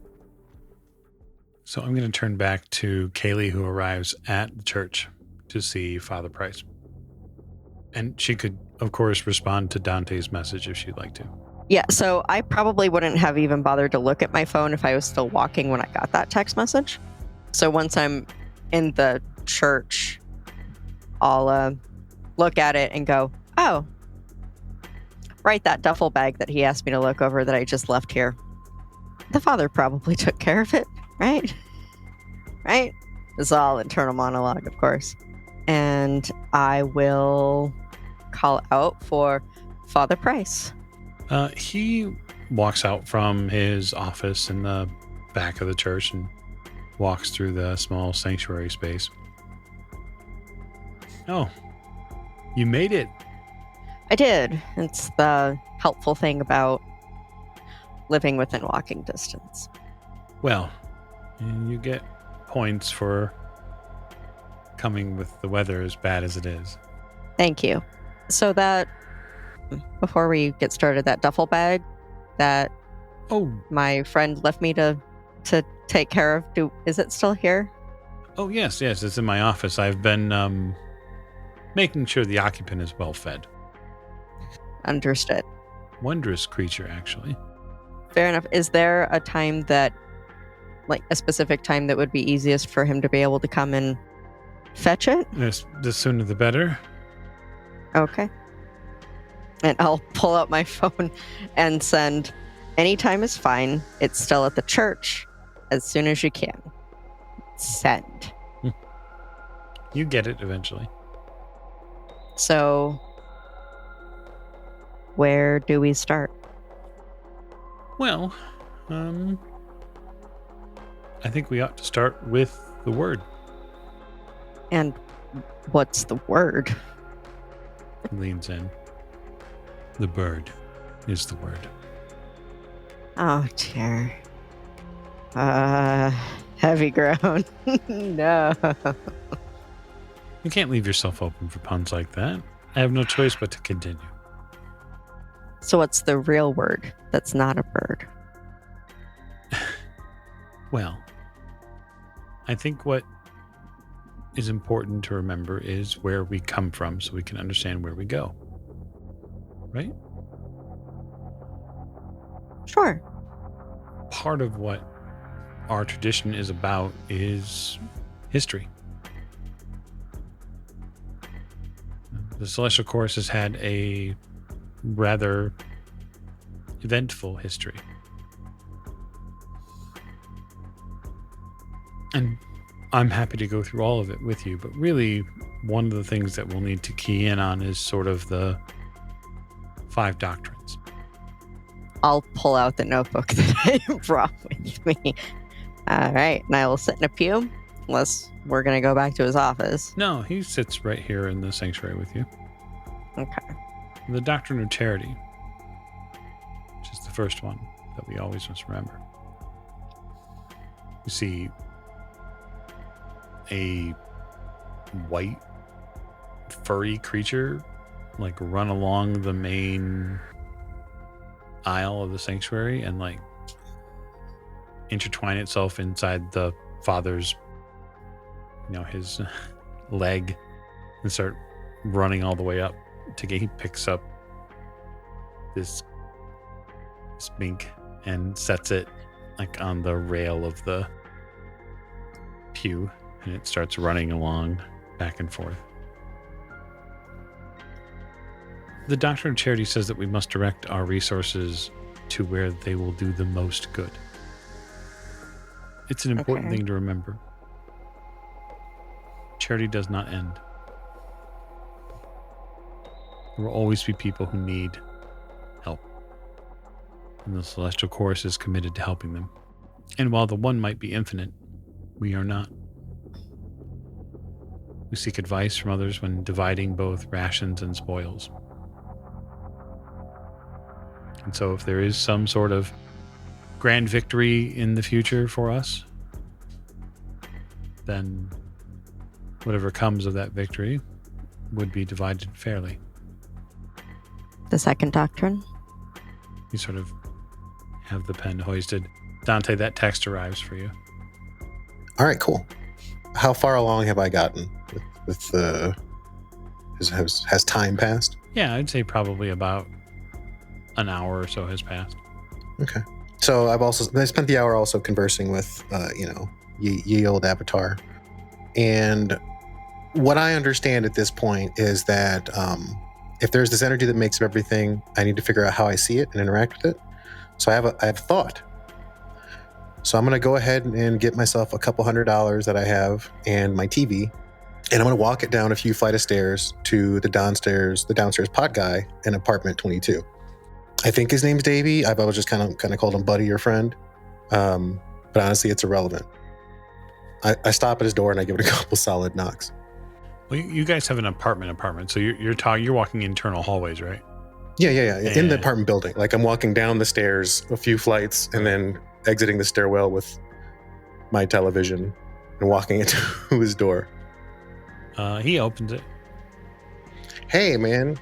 So I'm going to turn back to Kayleigh, who arrives at the church to see Father Price. And she could, of course, respond to Dante's message if she'd like to. Yeah, so I probably wouldn't have even bothered to look at my phone if I was still walking when I got that text message. So once I'm in the church, I'll look at it and go, oh, right, that duffel bag that he asked me to look over that I just left here. The father probably took care of it, right? Right? It's all internal monologue, of course. And I will call out for Father Price. He walks out from his office in the back of the church and walks through the small sanctuary space. Oh, you made it. I did. It's the helpful thing about living within walking distance. Well, you get points for coming with the weather as bad as it is. Thank you. So that, before we get started, that duffel bag that my friend left me to take care of, is it still here? Oh, yes, it's in my office. I've been making sure the occupant is well fed. Understood. Wondrous creature, actually. Fair enough. Is there a time that, like a specific time that would be easiest for him to be able to come and fetch it? The sooner the better. Okay. And I'll pull out my phone and send, anytime is fine. It's still at the church. As soon as you can. Send. You get it eventually. So, where do we start? Well, I think we ought to start with the word. And what's the word? He leans in. The bird is the word. Oh, dear. Heavy ground. No. You can't leave yourself open for puns like that. I have no choice but to continue. So what's the real word that's not a bird? Well, I think what is important to remember is where we come from so we can understand where we go. Right? Sure. Part of what our tradition is about is history. The Celestial Chorus has had a rather eventful history. And I'm happy to go through all of it with you, but really one of the things that we'll need to key in on is sort of the 5 doctrines. I'll pull out the notebook that I brought with me. All right. And I will sit in a pew, unless we're going to go back to his office. No, he sits right here in the sanctuary with you. Okay. The doctrine of charity, which is the first one that we always must remember. You see a white furry creature like run along the main aisle of the sanctuary and like intertwine itself inside the father's, his leg and start running all the way up he picks up this mink and sets it like on the rail of the pew, and it starts running along back and forth. The Doctrine of Charity says that we must direct our resources to where they will do the most good. It's an important Okay. thing to remember. Charity does not end. There will always be people who need help. And the Celestial Chorus is committed to helping them. And while the one might be infinite, we are not. We seek advice from others when dividing both rations and spoils. And so if there is some sort of grand victory in the future for us, then whatever comes of that victory would be divided fairly. The second doctrine. You sort of have the pen hoisted. Dante, that text arrives for you. All right, cool. How far along have I gotten with has time passed? Yeah, I'd say probably about an hour or so has passed. Okay. So I spent the hour also conversing with ye old Avatar. And what I understand at this point is that if there's this energy that makes up everything, I need to figure out how I see it and interact with it. So I have thought. So I'm going to go ahead and get myself a couple $100 that I have and my TV, and I'm going to walk it down a few flight of stairs to the downstairs pod guy in apartment 22. I think his name's Davey. I've always just kind of called him buddy or friend, but honestly, it's irrelevant. I stop at his door and I give it a couple solid knocks. Well, you guys have an apartment, so you're walking internal hallways, right? Yeah. In the apartment building. Like I'm walking down the stairs a few flights and then exiting the stairwell with my television and walking into his door. He opens it. Hey, man.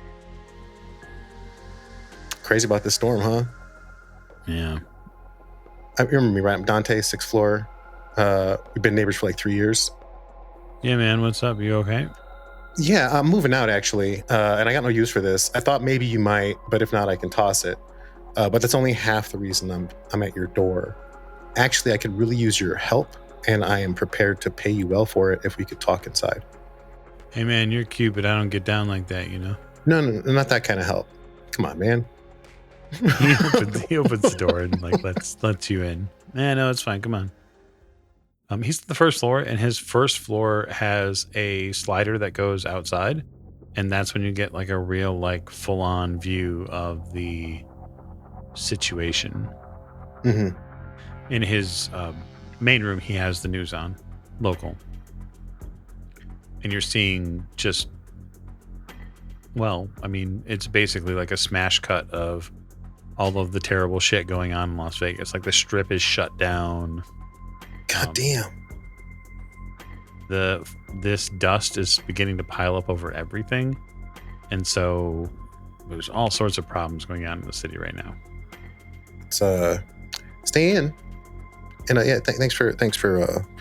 Crazy about this storm, huh? Yeah. I remember me, right? I'm Dante, 6th floor. We've been neighbors for like 3 years. Yeah, man. What's up? You okay? Yeah, I'm moving out actually, and I got no use for this. I thought maybe you might, but if not, I can toss it. But that's only half the reason I'm at your door. Actually, I could really use your help, and I am prepared to pay you well for it if we could talk inside. Hey, man, you're cute, but I don't get down like that, you know? No, not that kind of help. Come on, man. He opens the door and like lets you in. No, it's fine. Come on. He's at the first floor, and his first floor has a slider that goes outside, and that's when you get like a real like full-on view of the situation. Mm-hmm. In his main room, he has the news on, local, and you're seeing just, well, I mean, it's basically like a smash cut of all of the terrible shit going on in Las Vegas. Like the strip is shut down. God damn. This dust is beginning to pile up over everything, and so there's all sorts of problems going on in the city right now. It's stay in, and yeah, thanks for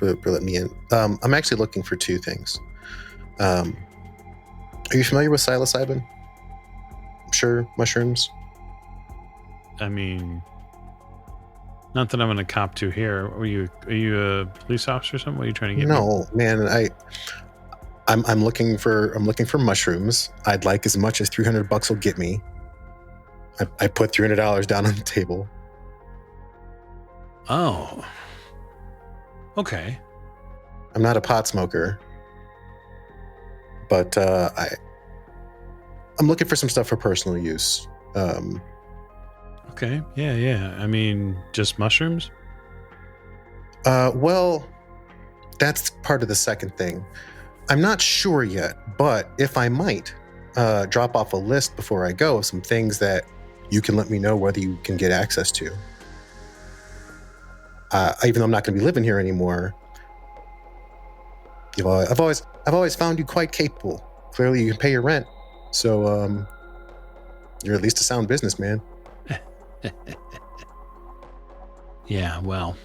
letting me in. I'm actually looking for two things. Are you familiar with psilocybin? I'm sure mushrooms. I mean, not that I'm going to cop to here. Are you a police officer or something? What are you trying to get? No, man. I'm looking for mushrooms. I'd like as much as $300 will get me. I put $300 down on the table. Oh. Okay. I'm not a pot smoker, but I'm looking for some stuff for personal use. Okay. Yeah. I mean, just mushrooms? Well, that's part of the second thing. I'm not sure yet, but if I might drop off a list before I go of some things that you can let me know whether you can get access to. Even though I'm not going to be living here anymore, you know, I've always found you quite capable. Clearly, you can pay your rent, so you're at least a sound businessman. Yeah, well,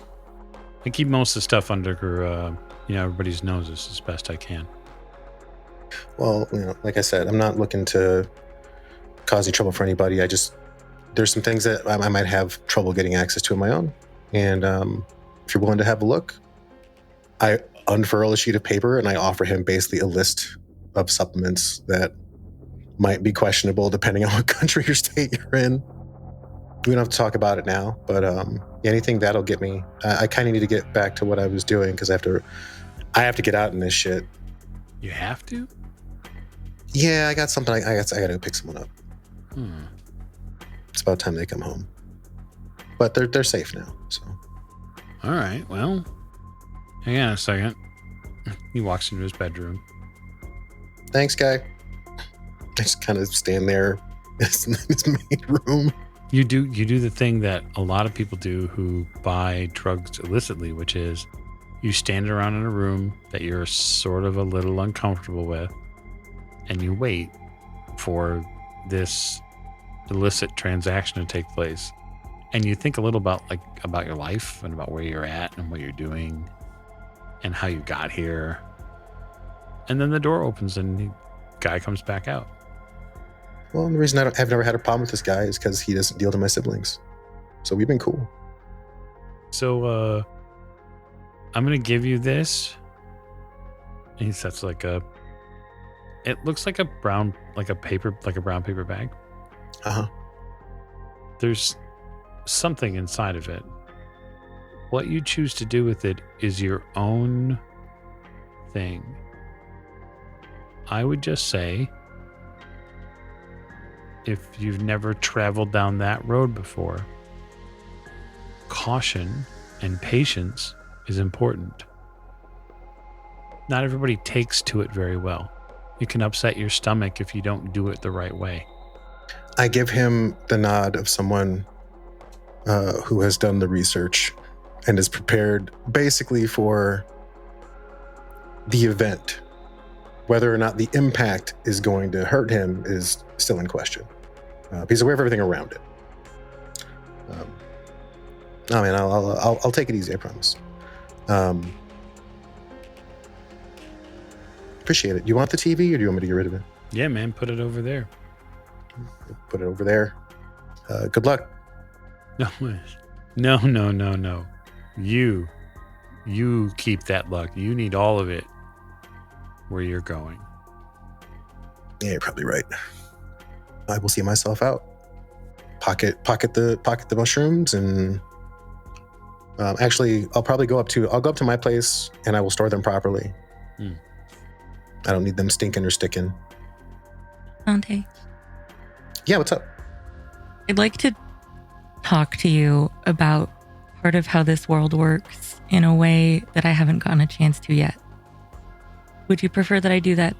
I keep most of the stuff under everybody's noses as best I can. Well, like I said, I'm not looking to cause any trouble for anybody. There's some things that I might have trouble getting access to on my own. And if you're willing to have a look, I unfurl a sheet of paper and I offer him basically a list of supplements that might be questionable depending on what country or state you're in. We don't have to talk about it now, but anything that'll get me. I kind of need to get back to what I was doing because I have to get out in this shit. You have to? Yeah, I got something. I got to go pick someone up. It's about time they come home. But they're safe now. So. All right. Well, hang on a second. He walks into his bedroom. Thanks, guy. I just kind of stand there in his main room. You do the thing that a lot of people do who buy drugs illicitly, which is you stand around in a room that you're sort of a little uncomfortable with, and you wait for this illicit transaction to take place. And you think a little about your life and about where you're at and what you're doing and how you got here. And then the door opens and the guy comes back out. Well, the reason I've never had a problem with this guy is because he doesn't deal to my siblings. So we've been cool. So, I'm going to give you this. And he sets it looks like a brown paper bag. Uh-huh. There's something inside of it. What you choose to do with it is your own thing. I would just say, if you've never traveled down that road before, caution and patience is important. Not everybody takes to it very well. It can upset your stomach if you don't do it the right way. I give him the nod of someone who has done the research and is prepared basically for the event. Whether or not the impact is going to hurt him is still in question. He's aware of everything around it. I'll take it easy, I promise. Appreciate it. Do you want the TV or do you want me to get rid of it? Yeah, man, put it over there. Put it over there. Good luck. No. You keep that luck. You need all of it where you're going. Yeah, you're probably right. I will see myself out. Pocket the mushrooms and actually I'll go up to my place and I will store them properly. I don't need them stinking or sticking. Dante, Yeah, what's up? I'd like to talk to you about part of how this world works in a way that I haven't gotten a chance to yet. Would you prefer that I do that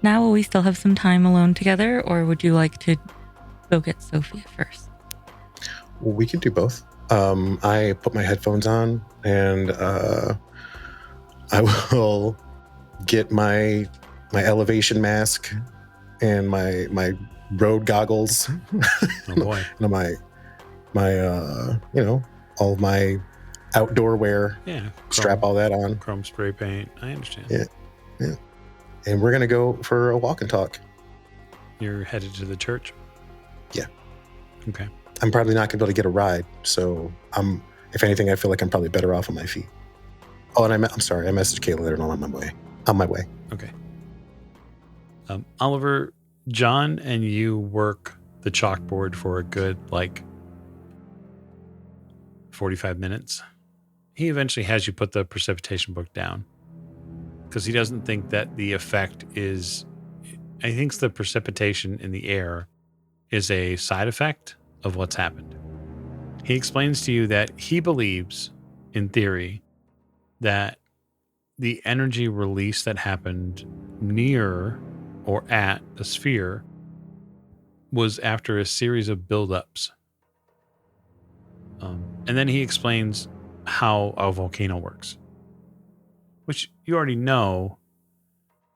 now while we still have some time alone together, or would you like to go get Sophia first? Well, we can do both. I put my headphones on and I will get my elevation mask and my road goggles. Oh boy. And my all of my outdoor wear. Yeah. Strap all that on. Chrome spray paint. I understand. Yeah. And we're gonna go for a walk and talk. You're headed to the church? Yeah. Okay. I'm probably not gonna be able to get a ride, so if anything, I feel like I'm probably better off on my feet. Oh, and I'm sorry, I messaged Kayleigh that I'm on my way. Okay. Oliver, John and you work the chalkboard for a good 45 minutes. He eventually has you put the precipitation book down because he doesn't think that the effect is, he thinks the precipitation in the air is a side effect of what's happened. He explains to you that he believes, in theory, that the energy release that happened near or at the sphere was after a series of buildups. And then he explains how a volcano works, which you already know,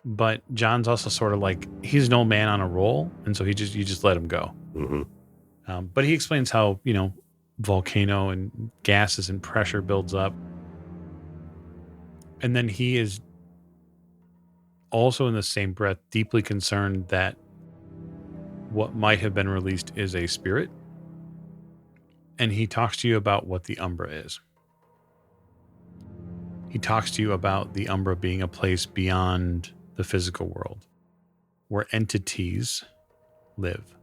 but John's also sort of he's an old man on a roll, and so you just let him go. Mm-hmm. But he explains how, volcano and gases and pressure builds up. And then he is also in the same breath deeply concerned that what might have been released is a spirit. And he talks to you about what the Umbra is. He talks to you about the Umbra being a place beyond the physical world where entities live.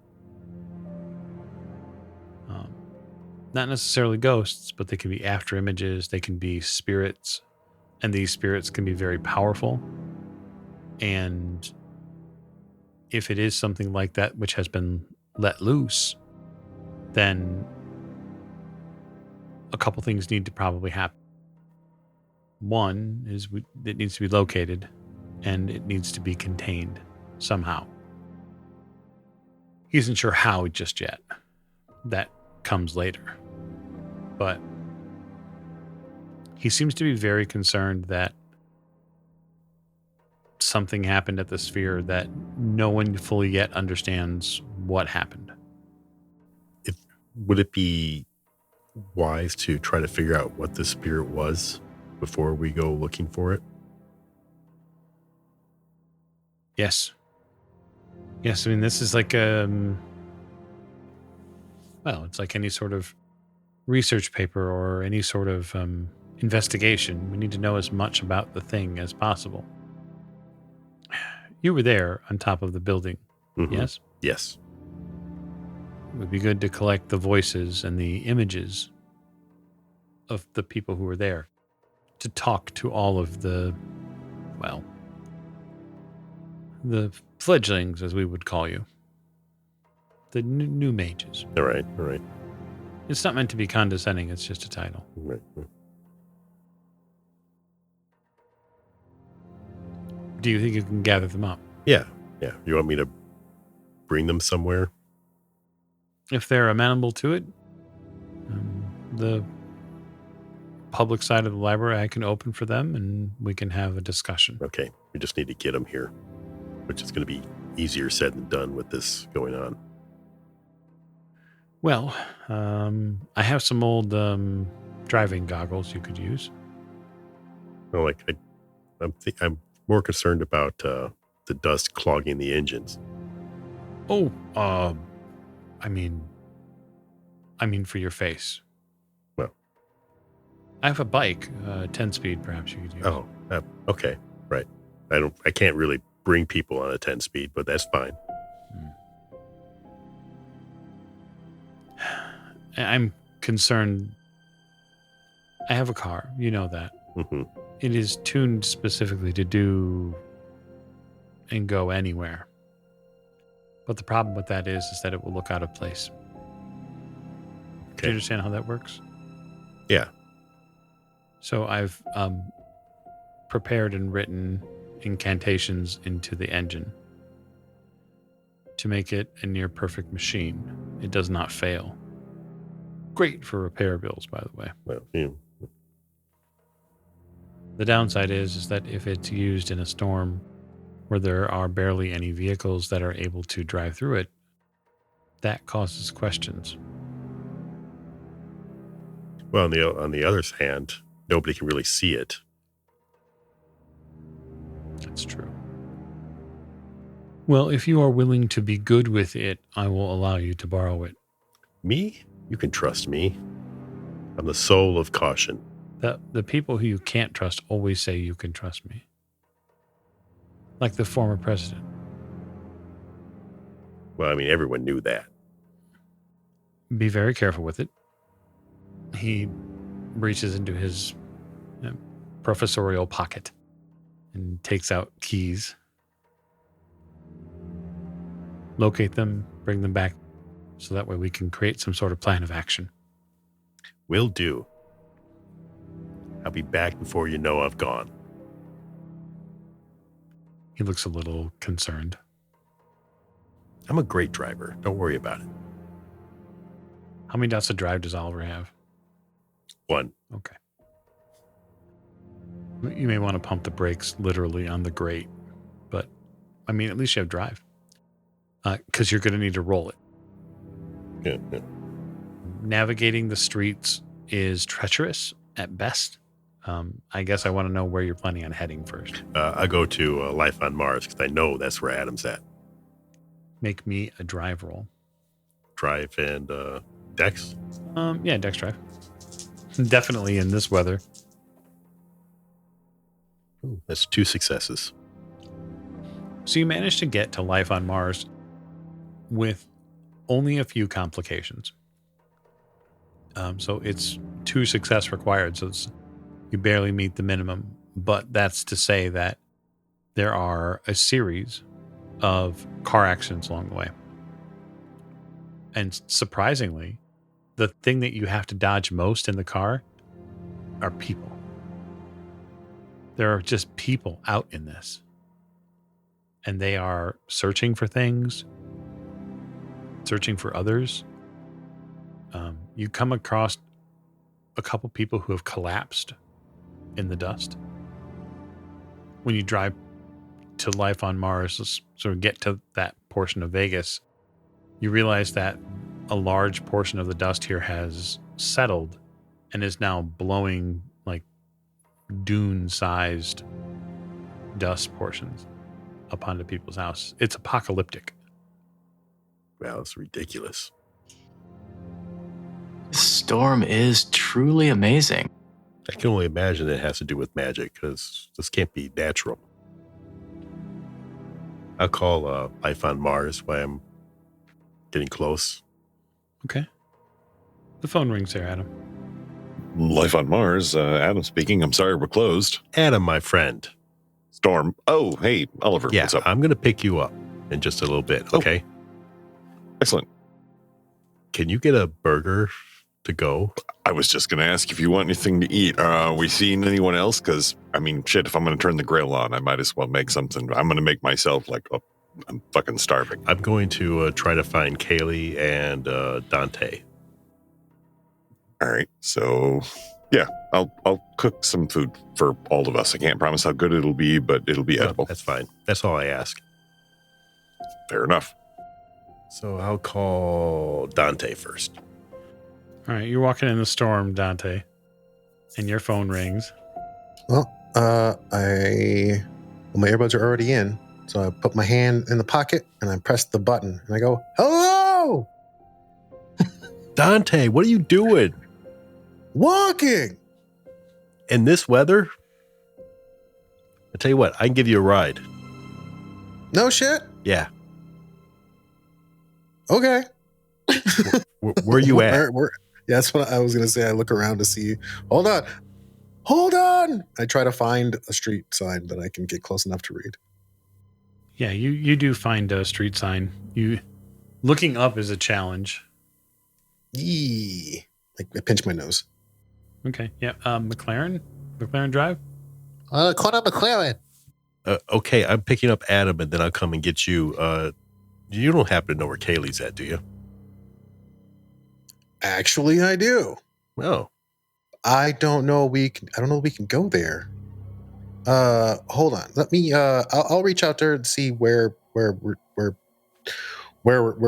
Not necessarily ghosts, but they can be after images, they can be spirits, and these spirits can be very powerful. And if it is something like that which has been let loose, then a couple things need to probably happen. One is it needs to be located, and it needs to be contained somehow. He isn't sure how just yet. That comes later. But he seems to be very concerned that something happened at the sphere that no one fully yet understands what happened. Would it be wise to try to figure out what the spirit was before we go looking for it? Yes. Yes, I mean, this is like it's like any sort of research paper or any sort of investigation. We need to know as much about the thing as possible. You were there on top of the building, yes? Yes. It would be good to collect the voices and the images of the people who were there to talk to all of the fledglings, as we would call you. The new mages. All right. It's not meant to be condescending. It's just a title. Right. Do you think you can gather them up? Yeah. You want me to bring them somewhere? If they're amenable to it, the public side of the library I can open for them, and we can have a discussion. Okay. We just need to get them here, which is going to be easier said than done with this going on. Well, I have some old driving goggles you could use. Well, I'm more concerned about the dust clogging the engines. Oh, I mean for your face. Well, I have a bike, 10-speed, perhaps you could use. Oh, okay, right. I can't really bring people on a 10-speed, but that's fine. I'm concerned. I have a car, you know that. Mm-hmm. It is tuned specifically to do and go anywhere. But the problem with that is that it will look out of place. Okay. Do you understand how that works? Yeah. So I've prepared and written incantations into the engine to make it a near perfect machine. It does not fail. Great for repair bills, by the way. Well, yeah. The downside is that if it's used in a storm where there are barely any vehicles that are able to drive through it, that causes questions. Well, on the other hand, nobody can really see it. That's true. Well, if you are willing to be good with it, I will allow you to borrow it. Me? You can trust me. I'm the soul of caution. The people who you can't trust always say you can trust me. Like the former president. Well, I mean, everyone knew that. Be very careful with it. He reaches into his professorial pocket and takes out keys. Locate them, bring them back, so that way we can create some sort of plan of action. Will do. I'll be back before you know I've gone. He looks a little concerned. I'm a great driver. Don't worry about it. How many dots of drive does Oliver have? 1. Okay. You may want to pump the brakes literally on the grate, but I mean, at least you have drive. Because you're going to need to roll it. Yeah. Navigating the streets is treacherous at best. I guess I want to know where you're planning on heading first. I go to Life on Mars because I know that's where Adam's at. make me a drive roll. Drive and Dex. Yeah, Dex drive. Definitely in this weather. Ooh, that's 2 successes. So you managed to get to life on Mars with only a few complications. So it's 2 success required. So you barely meet the minimum. But that's to say that there are a series of car accidents along the way. And surprisingly, the thing that you have to dodge most in the car are people. There are just people out in this. And they are searching for things, searching for others. You come across a couple people who have collapsed in the dust. When you drive to life on Mars, sort of get to that portion of Vegas, you realize that a large portion of the dust here has settled and is now blowing like dune-sized dust portions up onto people's house. It's apocalyptic. Wow, it's ridiculous. This storm is truly amazing. I can only imagine it has to do with magic, because this can't be natural. I'll call life on Mars while I'm getting close. Okay. The phone rings there, Adam. Life on Mars, Adam speaking. I'm sorry we're closed. Adam, my friend. Storm. Oh, hey, Oliver. Yeah, What's up? I'm going to pick you up in just a little bit, okay? Excellent. Can you get a burger to go? I was just going to ask if you want anything to eat. Are we seeing anyone else? Because, I mean, shit, if I'm going to turn the grill on, I might as well make something. I'm going to make myself like, I'm fucking starving. I'm going to try to find Kayleigh and Dante. All right. So, yeah, I'll cook some food for all of us. I can't promise how good it'll be, but it'll be edible. That's fine. That's all I ask. Fair enough. So I'll call Dante first. All right, you're walking in the storm, Dante, and your phone rings. Well, my earbuds are already in, so I put my hand in the pocket and I press the button and I go, "Hello, Dante, what are you doing? walking." In this weather? I tell you what, I can give you a ride. No shit. Yeah. Okay. Where you at? Yeah, that's what I was gonna say. I look around to see. Hold on. I try to find a street sign that I can get close enough to read. Yeah, you do find a street sign. You looking up is a challenge. Yee. Like I pinch my nose. Okay, yeah. McLaren Drive. Corner McLaren. Okay, I'm picking up Adam, and then I'll come and get you. You don't happen to know where Kayleigh's at, do you? Actually, I do. No. I don't know. I don't know. We can go there. Hold on. Let me. I'll reach out there and see where we're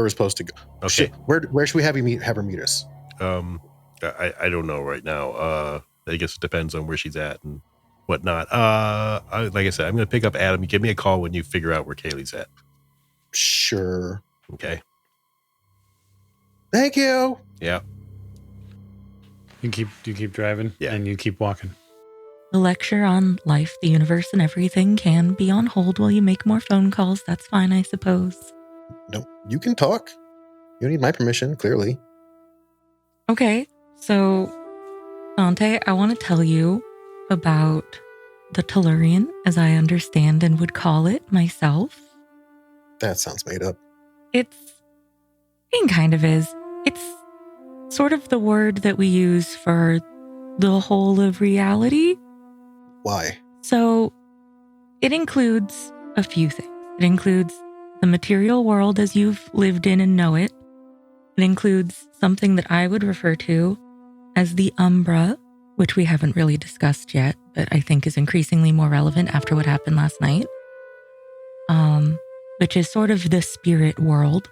supposed to go. Okay. Where should we have her meet us? I don't know right now. I guess it depends on where she's at and whatnot. Like I said, I'm going to pick up Adam. You give me a call when you figure out where Kayleigh's at. Sure. Okay. Thank you. Yeah. You keep driving, Yeah. and you keep walking. The lecture on life, the universe, and everything can be on hold while you make more phone calls. That's fine, I suppose. No, you can talk. You don't need my permission, clearly. Okay, so Dante, I want to tell you about the Tellurian, as I understand and would call it myself. That sounds made up. It kind of is. It's sort of the word that we use for the whole of reality. Why? So it includes a few things. It includes the material world as you've lived in and know it. It includes something that I would refer to as the Umbra, which we haven't really discussed yet, but I think is increasingly more relevant after what happened last night, which is sort of the spirit world.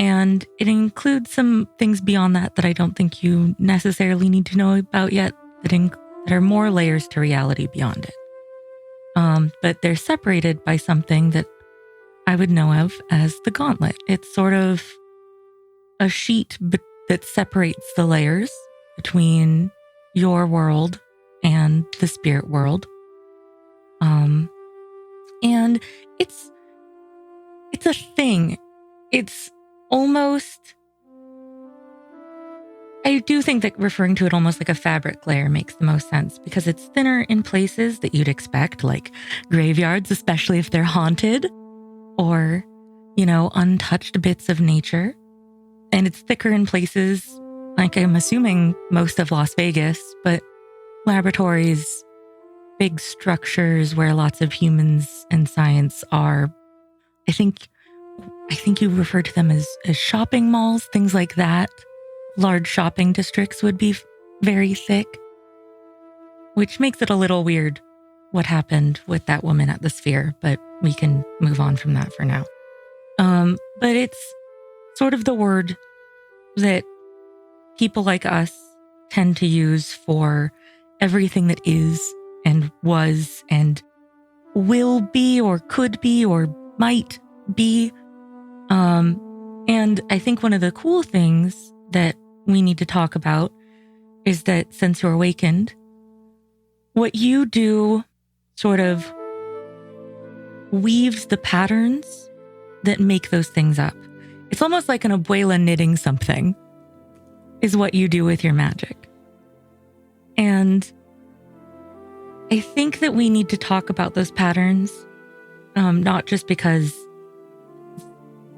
And it includes some things beyond that I don't think you necessarily need to know about yet that are more layers to reality beyond it. But they're separated by something that I would know of as the gauntlet. It's sort of a sheet that separates the layers between your world and the spirit world. And it's a thing. It's almost, I do think that referring to it almost like a fabric layer makes the most sense because it's thinner in places that you'd expect, like graveyards, especially if they're haunted, or, untouched bits of nature. And it's thicker in places, like I'm assuming most of Las Vegas, but laboratories, big structures where lots of humans and science are. I think you refer to them as shopping malls, things like that. Large shopping districts would be very thick, which makes it a little weird what happened with that woman at the sphere, but we can move on from that for now. But it's sort of the word that people like us tend to use for everything that is and was and will be or could be or might be. And I think one of the cool things that we need to talk about is that since you're awakened, what you do sort of weaves the patterns that make those things up. It's almost like an abuela knitting something is what you do with your magic. And I think that we need to talk about those patterns, not just because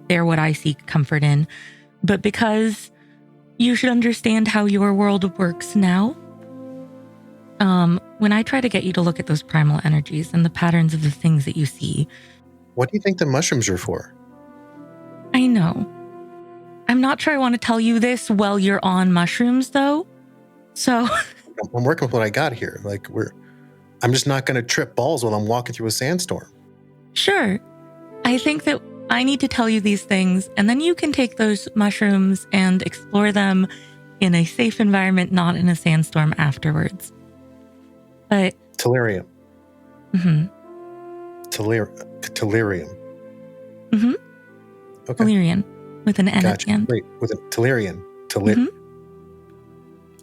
they're what I seek comfort in, but because you should understand how your world works now. When I try to get you to look at those primal energies and the patterns of the things that you see. What do you think the mushrooms are for? I know. I'm not sure I want to tell you this while you're on mushrooms, though. So I'm working with what I got here. I'm just not going to trip balls while I'm walking through a sandstorm. Sure. I think that I need to tell you these things, and then you can take those mushrooms and explore them in a safe environment, not in a sandstorm afterwards. But Tellurium. Mm-hmm. Tellurium. Mm-hmm. Okay. Tellurian with an N at Gotcha. the end. Wait, with a Tellurian. Mhm.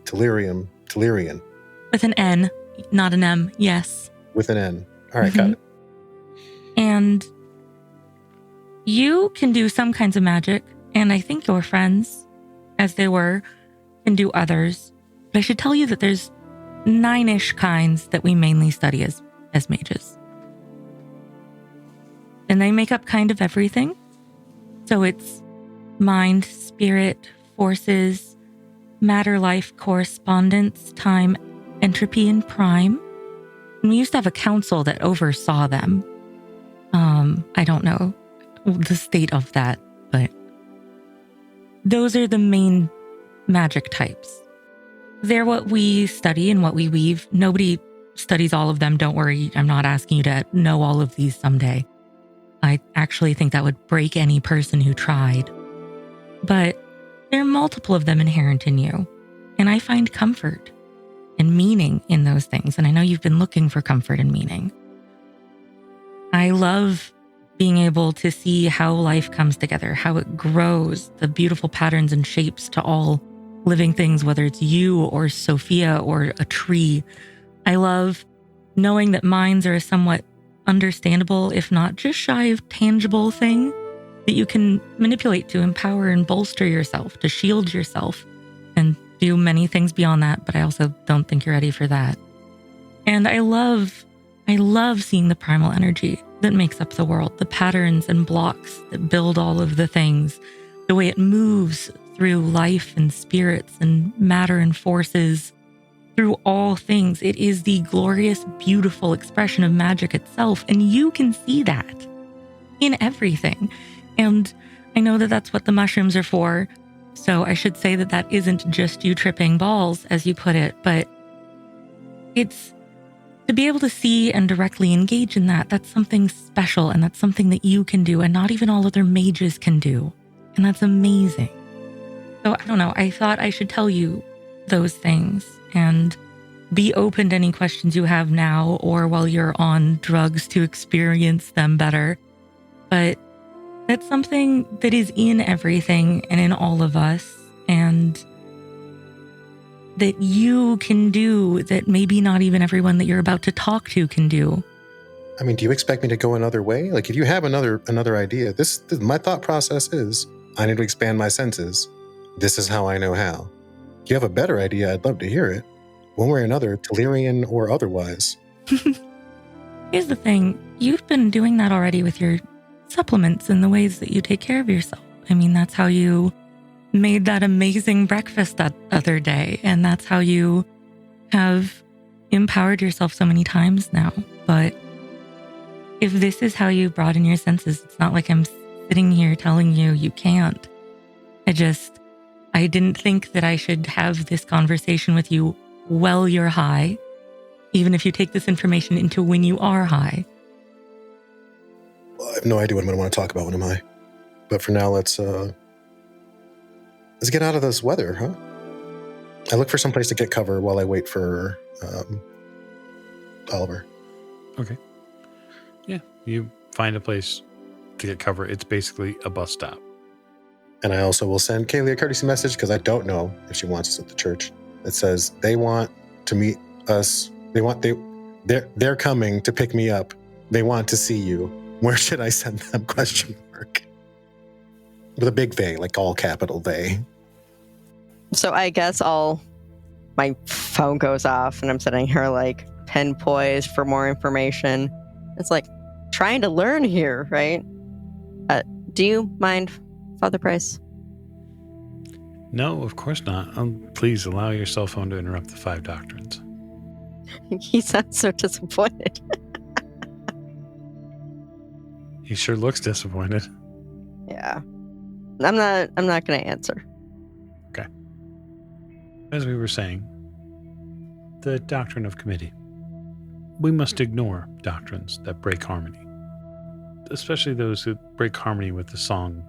Tellurium. Tellurian. With an N, not an M. Yes. With an N. All right, got it. And you can do some kinds of magic, and I think your friends, as they were, can do others. But I should tell you that there's 9-ish kinds that we mainly study as mages. And they make up kind of everything. So it's mind, spirit, forces, matter, life, correspondence, time, entropy, and prime. And we used to have a council that oversaw them. I don't know the state of that, but those are the main magic types. They're what we study and what we weave. Nobody studies all of them. Don't worry. I'm not asking you to know all of these someday. I actually think that would break any person who tried. But there are multiple of them inherent in you. And I find comfort and meaning in those things. And I know you've been looking for comfort and meaning. I love being able to see how life comes together, how it grows, the beautiful patterns and shapes to all living things, whether it's you or Sophia or a tree. I love knowing that minds are a somewhat understandable, if not just shy of tangible thing that you can manipulate to empower and bolster yourself, to shield yourself, and do many things beyond that, but I also don't think you're ready for that. And I love seeing the primal energy that makes up the world, the patterns and blocks that build all of the things, the way it moves through life and spirits and matter and forces, through all things. It is the glorious, beautiful expression of magic itself, and you can see that in everything. And I know that that's what the mushrooms are for, so I should say that that isn't just you tripping balls, as you put it, but it's to be able to see and directly engage in that. That's something special, and that's something that you can do, and not even all other mages can do. And that's amazing. So I don't know, I thought I should tell you those things and be open to any questions you have now or while you're on drugs to experience them better. But That's something that is in everything and in all of us, and that you can do that maybe not even everyone that you're about to talk to can do. I mean, do you expect me to go another way? Like, if you have another idea, my thought process is, I need to expand my senses. This is how I know how. If you have a better idea, I'd love to hear it. One way or another, Telerian or otherwise. Here's the thing. You've been doing that already with your supplements and the ways that you take care of yourself. I mean, that's how you made that amazing breakfast that other day. And that's how you have empowered yourself so many times now. But if this is how you broaden your senses, it's not like I'm sitting here telling you you can't. I didn't think that I should have this conversation with you while you're high, even if you take this information into when you are high. Well, I have no idea what I'm going to want to talk about when I'm high. But for now, let's get out of this weather, huh? I look for some place to get cover while I wait for Oliver. Okay. Yeah, you find a place to get cover. It's basically a bus stop. And I also will send Kayleigh a courtesy message because I don't know if she wants us at the church. It says they want to meet us. They're coming to pick me up. They want to see you. Where should I send them? ? With a big they, like all capital they. So I guess my phone goes off and I'm sitting here like pen poised for more information. It's like trying to learn here, right? Do you mind, Father Price? No, of course not. Please allow your cell phone to interrupt the 5 doctrines. He sounds so disappointed. He sure looks disappointed. Yeah. I'm not going to answer. Okay. As we were saying, the doctrine of committee. We must ignore doctrines that break harmony, especially those who break harmony with the song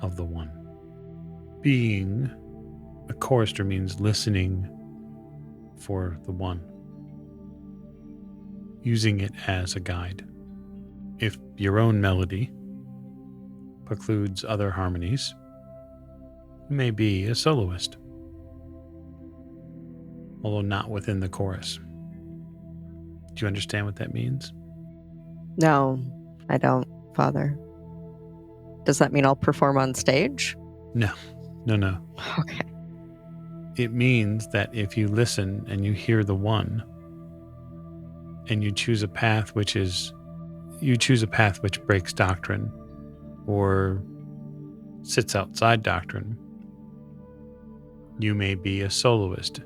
of the one. Being a chorister means listening for the one, using it as a guide. If your own melody precludes other harmonies, you may be a soloist, although not within the chorus. Do you understand what that means? No, I don't, Father. Does that mean I'll perform on stage? No. Okay. It means that if you listen and you hear the one, and you choose a path which breaks doctrine or sits outside doctrine, you may be a soloist,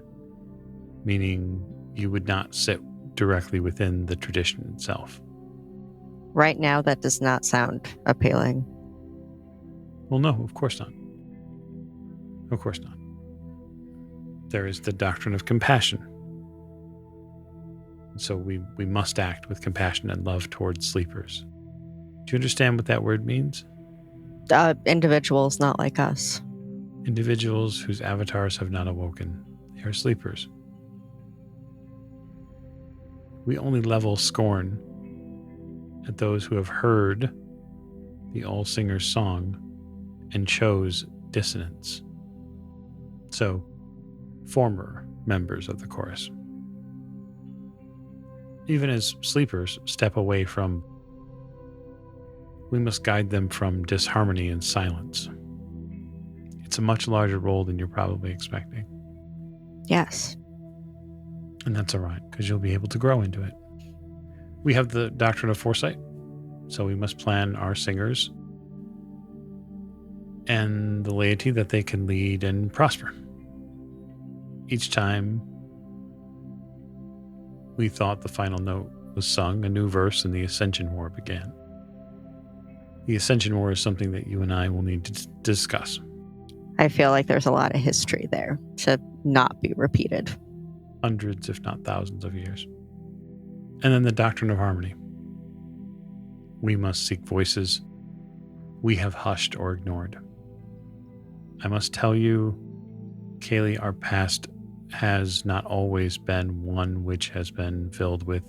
meaning you would not sit directly within the tradition itself. Right now, that does not sound appealing. Well, no, of course not. Of course not. There is the doctrine of compassion. So we must act with compassion and love towards sleepers. Do you understand what that word means? Individuals not like us. Individuals whose avatars have not awoken. They are sleepers. We only level scorn at those who have heard the All-Singer's song and chose dissonance. So, former members of the chorus. Even as sleepers step away from, we must guide them from disharmony and silence. It's a much larger role than you're probably expecting. Yes. And that's all right, because you'll be able to grow into it. We have the doctrine of foresight, so we must plan our singers and the laity that they can lead and prosper. Each time we thought the final note was sung, a new verse in the Ascension War began. The Ascension War is something that you and I will need to discuss. I feel like there's a lot of history there to not be repeated. Hundreds, if not thousands of years. And then the doctrine of harmony. We must seek voices we have hushed or ignored. I must tell you, Kayleigh, our past has not always been one which has been filled with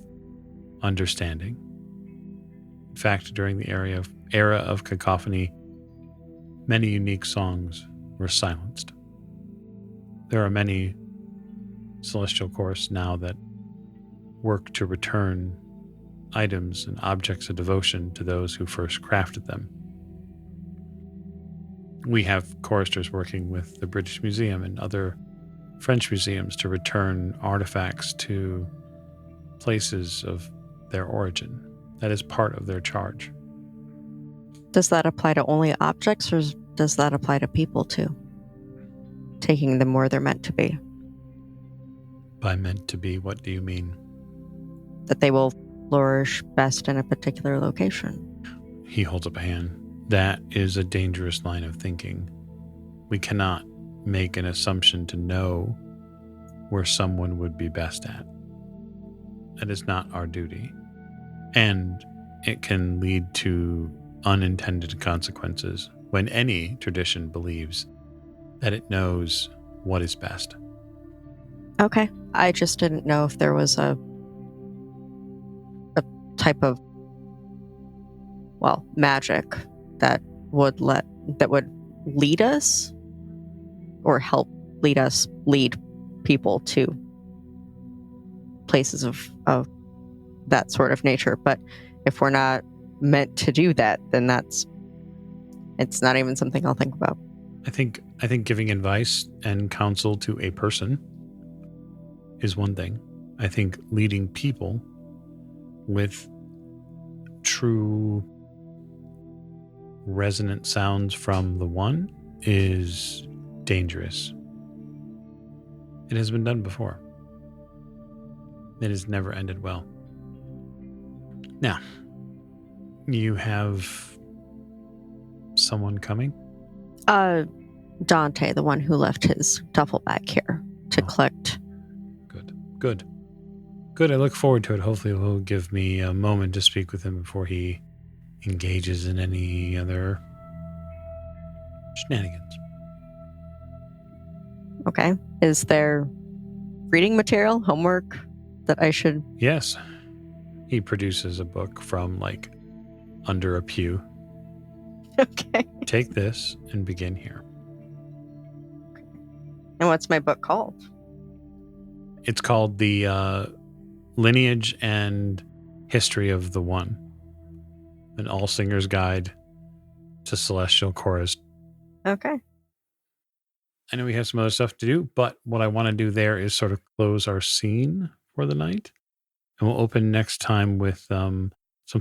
understanding. In fact, during the era of cacophony, many unique songs were silenced. There are many celestial chorus now that work to return items and objects of devotion to those who first crafted them. We have choristers working with the British Museum and other French museums to return artifacts to places of their origin. That is part of their charge. Does that apply to only objects, or does that apply to people too? Taking them where they're meant to be. By meant to be, what do you mean? That they will flourish best in a particular location. He holds up a hand. That is a dangerous line of thinking. We cannot make an assumption to know where someone would be best at. That is not our duty. And it can lead to unintended consequences when any tradition believes that it knows what is best. Okay. I just didn't know if there was a type of, well, magic that would lead us or help lead people to places of that sort of nature. But if we're not meant to do that, then it's not even something I'll think about. I think giving advice and counsel to a person is one thing. I think leading people with true resonant sounds from the one is dangerous. It has been done before. It has never ended well. Now, you have someone coming? Dante, the one who left his duffel bag here to collect. Good. I look forward to it. Hopefully he'll give me a moment to speak with him before he engages in any other shenanigans. Okay. Is there reading material, homework that I should... Yes. He produces a book from under a pew. Okay. Take this and begin here. And what's my book called? It's called The Lineage and History of the One, an all singer's guide to celestial chorus. Okay. I know we have some other stuff to do, but what I want to do there is sort of close our scene for the night. And we'll open next time with some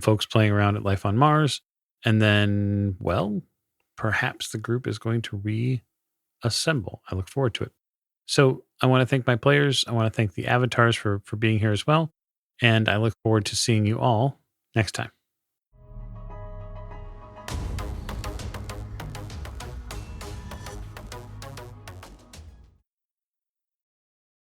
folks playing around at Life on Mars. And then, well, perhaps the group is going to reassemble. I look forward to it. So I want to thank my players. I want to thank the avatars for being here as well. And I look forward to seeing you all next time.